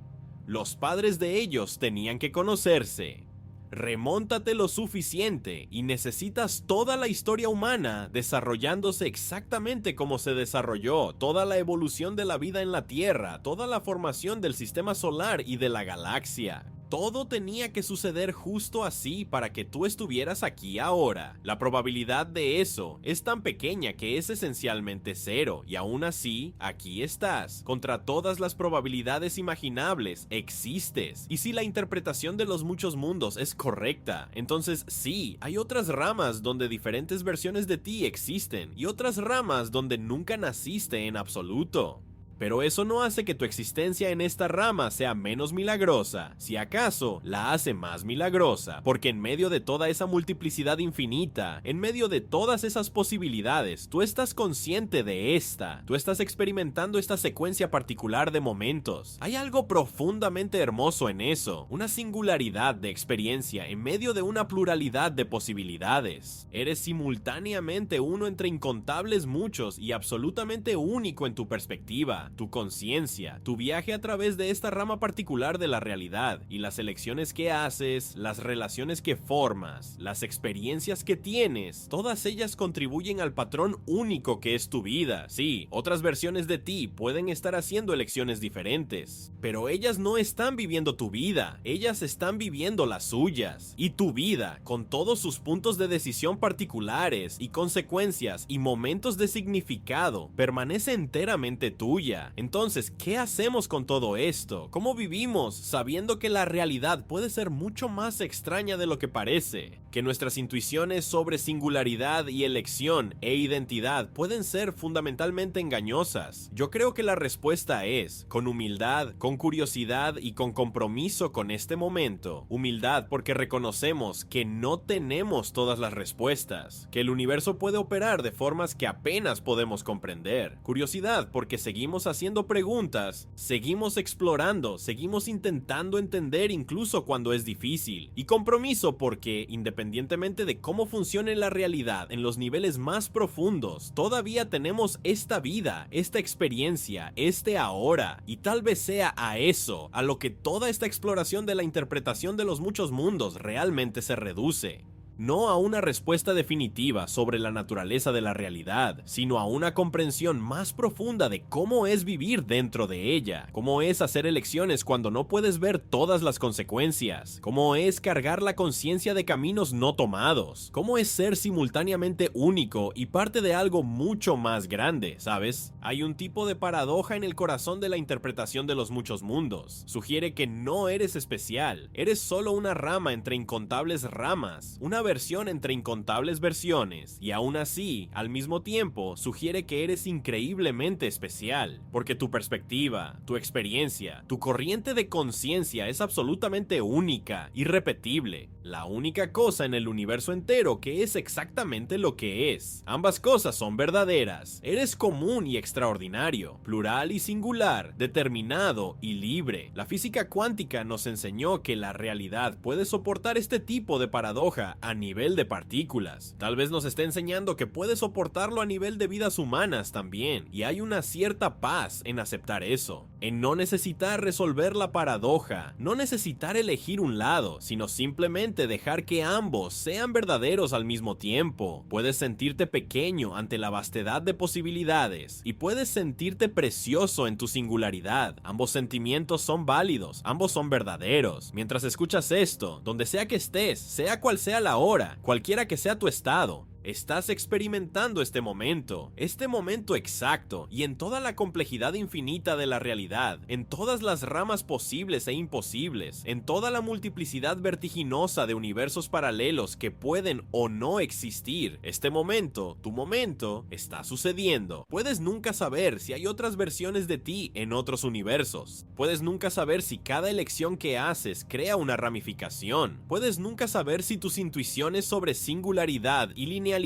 Los padres de ellos tenían que conocerse. Remóntate lo suficiente y necesitas toda la historia humana desarrollándose exactamente como se desarrolló, toda la evolución de la vida en la Tierra, toda la formación del sistema solar y de la galaxia. Todo tenía que suceder justo así para que tú estuvieras aquí ahora. La probabilidad de eso es tan pequeña que es esencialmente cero, y aún así, aquí estás. Contra todas las probabilidades imaginables, existes. Y si la interpretación de los muchos mundos es correcta, entonces sí, hay otras ramas donde diferentes versiones de ti existen, y otras ramas donde nunca naciste en absoluto. Pero eso no hace que tu existencia en esta rama sea menos milagrosa, si acaso la hace más milagrosa, porque en medio de toda esa multiplicidad infinita, en medio de todas esas posibilidades, tú estás consciente de esta, tú estás experimentando esta secuencia particular de momentos. Hay algo profundamente hermoso en eso, una singularidad de experiencia en medio de una pluralidad de posibilidades. Eres simultáneamente uno entre incontables muchos y absolutamente único en tu perspectiva. Tu conciencia, tu viaje a través de esta rama particular de la realidad y las elecciones que haces, las relaciones que formas, las experiencias que tienes, todas ellas contribuyen al patrón único que es tu vida. Sí, otras versiones de ti pueden estar haciendo elecciones diferentes, pero ellas no están viviendo tu vida, ellas están viviendo las suyas. Y tu vida, con todos sus puntos de decisión particulares y consecuencias y momentos de significado, permanece enteramente tuya. Entonces, ¿qué hacemos con todo esto? ¿Cómo vivimos sabiendo que la realidad puede ser mucho más extraña de lo que parece? Que nuestras intuiciones sobre singularidad y elección e identidad pueden ser fundamentalmente engañosas. Yo creo que la respuesta es, con humildad, con curiosidad y con compromiso con este momento. Humildad porque reconocemos que no tenemos todas las respuestas, que el universo puede operar de formas que apenas podemos comprender. Curiosidad porque seguimos haciendo preguntas, seguimos explorando, seguimos intentando entender incluso cuando es difícil. Y compromiso porque, independientemente de cómo funcione la realidad en los niveles más profundos, todavía tenemos esta vida, esta experiencia, este ahora, y tal vez sea a eso, a lo que toda esta exploración de la interpretación de los muchos mundos realmente se reduce. No a una respuesta definitiva sobre la naturaleza de la realidad, sino a una comprensión más profunda de cómo es vivir dentro de ella, cómo es hacer elecciones cuando no puedes ver todas las consecuencias, cómo es cargar la conciencia de caminos no tomados, cómo es ser simultáneamente único y parte de algo mucho más grande, ¿sabes? Hay un tipo de paradoja en el corazón de la interpretación de los muchos mundos. Sugiere que no eres especial, eres solo una rama entre incontables ramas, una versión entre incontables versiones, y aún así, al mismo tiempo, sugiere que eres increíblemente especial, porque tu perspectiva, tu experiencia, tu corriente de conciencia es absolutamente única, irrepetible, la única cosa en el universo entero que es exactamente lo que es. Ambas cosas son verdaderas. Eres común y extraordinario, plural y singular, determinado y libre. La física cuántica nos enseñó que la realidad puede soportar este tipo de paradoja a nivel de partículas. Tal vez nos esté enseñando que puede soportarlo a nivel de vidas humanas también, y hay una cierta paz en aceptar eso, en no necesitar resolver la paradoja, no necesitar elegir un lado, sino simplemente dejar que ambos sean verdaderos al mismo tiempo. Puedes sentirte pequeño ante la vastedad de posibilidades y puedes sentirte precioso en tu singularidad. Ambos sentimientos son válidos, ambos son verdaderos. Mientras escuchas esto, donde sea que estés, sea cual sea la hora, cualquiera que sea tu estado, estás experimentando este momento exacto, y en toda la complejidad infinita de la realidad, en todas las ramas posibles e imposibles, en toda la multiplicidad vertiginosa de universos paralelos que pueden o no existir. Este momento, tu momento, está sucediendo. Puedes nunca saber si hay otras versiones de ti en otros universos. Puedes nunca saber si cada elección que haces crea una ramificación. Puedes nunca saber si tus intuiciones sobre singularidad y linealidad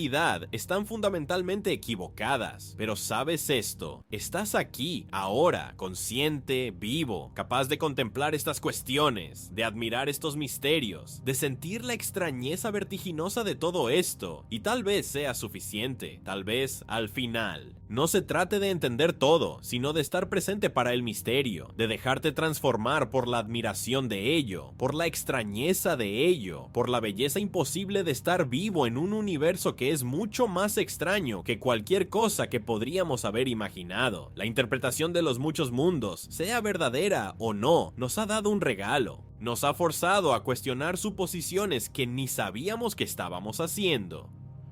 están fundamentalmente equivocadas, pero sabes esto, estás aquí, ahora, consciente, vivo, capaz de contemplar estas cuestiones, de admirar estos misterios, de sentir la extrañeza vertiginosa de todo esto, y tal vez sea suficiente, tal vez al final. No se trate de entender todo, sino de estar presente para el misterio, de dejarte transformar por la admiración de ello, por la extrañeza de ello, por la belleza imposible de estar vivo en un universo que es mucho más extraño que cualquier cosa que podríamos haber imaginado. La interpretación de los muchos mundos, sea verdadera o no, nos ha dado un regalo. Nos ha forzado a cuestionar suposiciones que ni sabíamos que estábamos haciendo.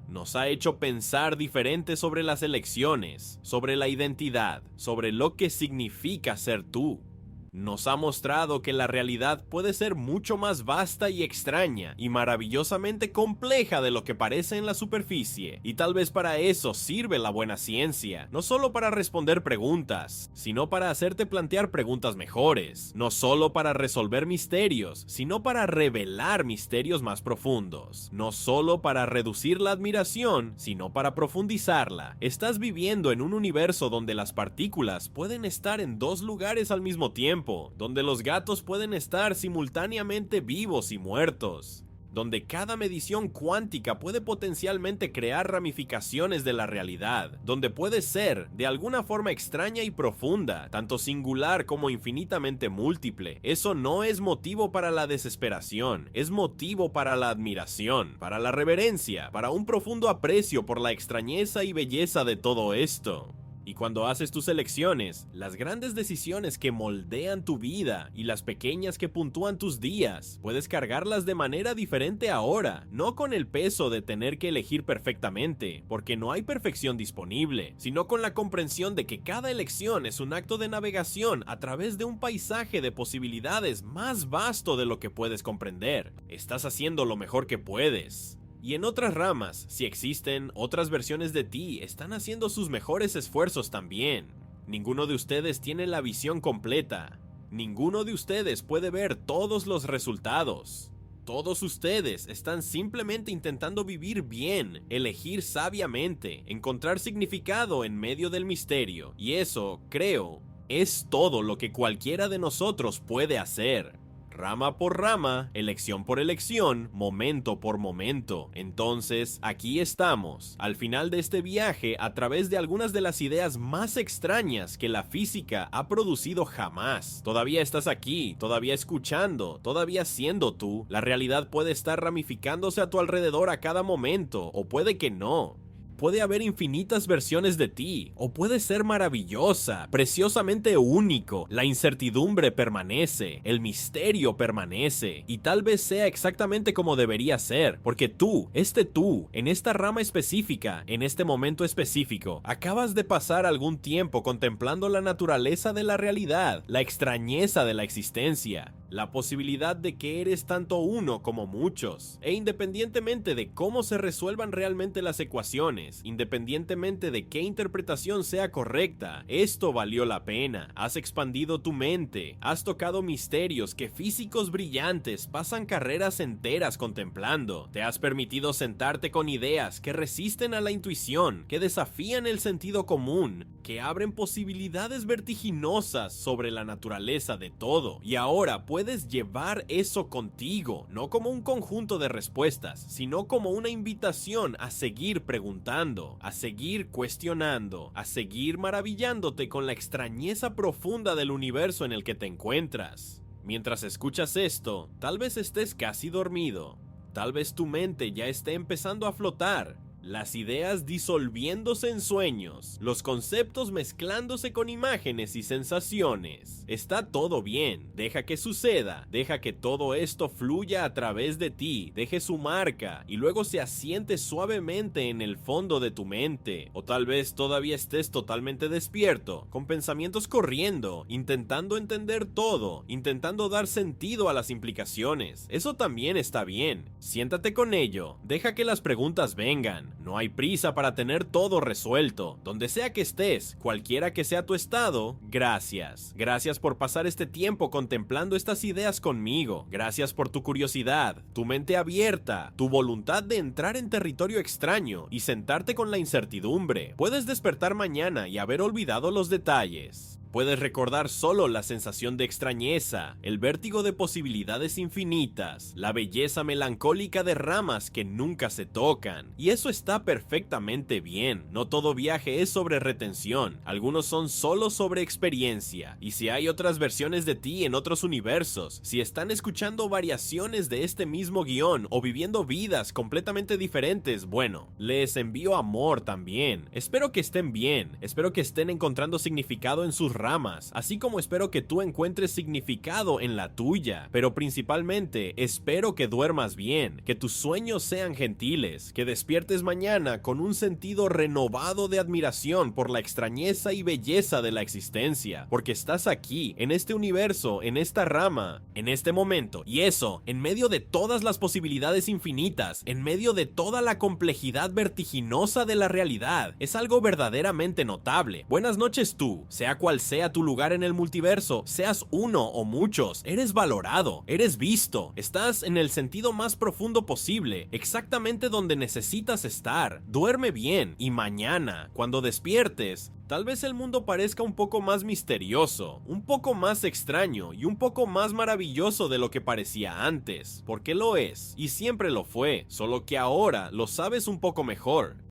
Nos ha hecho pensar diferente sobre las elecciones, sobre la identidad, sobre lo que significa ser tú. Nos ha mostrado que la realidad puede ser mucho más vasta y extraña y maravillosamente compleja de lo que parece en la superficie, y tal vez para eso sirve la buena ciencia, no solo para responder preguntas, sino para hacerte plantear preguntas mejores, no solo para resolver misterios, sino para revelar misterios más profundos, no solo para reducir la admiración, sino para profundizarla. Estás viviendo en un universo donde las partículas pueden estar en dos lugares al mismo tiempo, donde los gatos pueden estar simultáneamente vivos y muertos, donde cada medición cuántica puede potencialmente crear ramificaciones de la realidad, donde puede ser, de alguna forma extraña y profunda, tanto singular como infinitamente múltiple. Eso no es motivo para la desesperación, es motivo para la admiración, para la reverencia, para un profundo aprecio por la extrañeza y belleza de todo esto. Y cuando haces tus elecciones, las grandes decisiones que moldean tu vida y las pequeñas que puntúan tus días, puedes cargarlas de manera diferente ahora, no con el peso de tener que elegir perfectamente, porque no hay perfección disponible, sino con la comprensión de que cada elección es un acto de navegación a través de un paisaje de posibilidades más vasto de lo que puedes comprender. Estás haciendo lo mejor que puedes. Y en otras ramas, si existen otras versiones de ti, están haciendo sus mejores esfuerzos también. Ninguno de ustedes tiene la visión completa. Ninguno de ustedes puede ver todos los resultados. Todos ustedes están simplemente intentando vivir bien, elegir sabiamente, encontrar significado en medio del misterio. Y eso, creo, es todo lo que cualquiera de nosotros puede hacer. Rama por rama, elección por elección, momento por momento. Entonces, aquí estamos, al final de este viaje, a través de algunas de las ideas más extrañas que la física ha producido jamás. Todavía estás aquí, todavía escuchando, todavía siendo tú. La realidad puede estar ramificándose a tu alrededor a cada momento, o puede que no. Puede haber infinitas versiones de ti, o puede ser maravillosa, preciosamente único. La incertidumbre permanece, el misterio permanece, y tal vez sea exactamente como debería ser, porque tú, en esta rama específica, en este momento específico, acabas de pasar algún tiempo contemplando la naturaleza de la realidad, la extrañeza de la existencia. la posibilidad de que eres tanto uno como muchos, e independientemente de cómo se resuelvan realmente las ecuaciones, independientemente de qué interpretación sea correcta, esto valió la pena. Has expandido tu mente, has tocado misterios que físicos brillantes pasan carreras enteras contemplando, te has permitido sentarte con ideas que resisten a la intuición, que desafían el sentido común, que abren posibilidades vertiginosas sobre la naturaleza de todo, y ahora puedes llevar eso contigo, no como un conjunto de respuestas, sino como una invitación a seguir preguntando, a seguir cuestionando, a seguir maravillándote con la extrañeza profunda del universo en el que te encuentras. Mientras escuchas esto, tal vez estés casi dormido, tal vez tu mente ya esté empezando a flotar, las ideas disolviéndose en sueños, los conceptos mezclándose con imágenes y sensaciones. Está todo bien, deja que suceda, deja que todo esto fluya a través de ti, deje su marca y luego se asiente suavemente en el fondo de tu mente. O tal vez todavía estés totalmente despierto, con pensamientos corriendo, intentando entender todo, intentando dar sentido a las implicaciones. Eso también está bien, siéntate con ello, deja que las preguntas vengan. No hay prisa para tener todo resuelto. Donde sea que estés, cualquiera que sea tu estado, gracias. Gracias por pasar este tiempo contemplando estas ideas conmigo. Gracias por tu curiosidad, tu mente abierta, tu voluntad de entrar en territorio extraño y sentarte con la incertidumbre. Puedes despertar mañana y haber olvidado los detalles. Puedes recordar solo la sensación de extrañeza, el vértigo de posibilidades infinitas, la belleza melancólica de ramas que nunca se tocan. Y eso está perfectamente bien. No todo viaje es sobre retención, algunos son solo sobre experiencia. Y si hay otras versiones de ti en otros universos, si están escuchando variaciones de este mismo guión o viviendo vidas completamente diferentes, bueno, les envío amor también. Espero que estén bien, espero que estén encontrando significado en sus ramas, así como espero que tú encuentres significado en la tuya, pero principalmente espero que duermas bien, que tus sueños sean gentiles, que despiertes mañana con un sentido renovado de admiración por la extrañeza y belleza de la existencia, porque estás aquí, en este universo, en esta rama, en este momento, y eso, en medio de todas las posibilidades infinitas, en medio de toda la complejidad vertiginosa de la realidad, es algo verdaderamente notable. Buenas noches tú, sea cual sea tu lugar en el multiverso, seas uno o muchos, eres valorado, eres visto, estás en el sentido más profundo posible, exactamente donde necesitas estar. Duerme bien y mañana, cuando despiertes, tal vez el mundo parezca un poco más misterioso, un poco más extraño y un poco más maravilloso de lo que parecía antes, porque lo es, y siempre lo fue, solo que ahora lo sabes un poco mejor.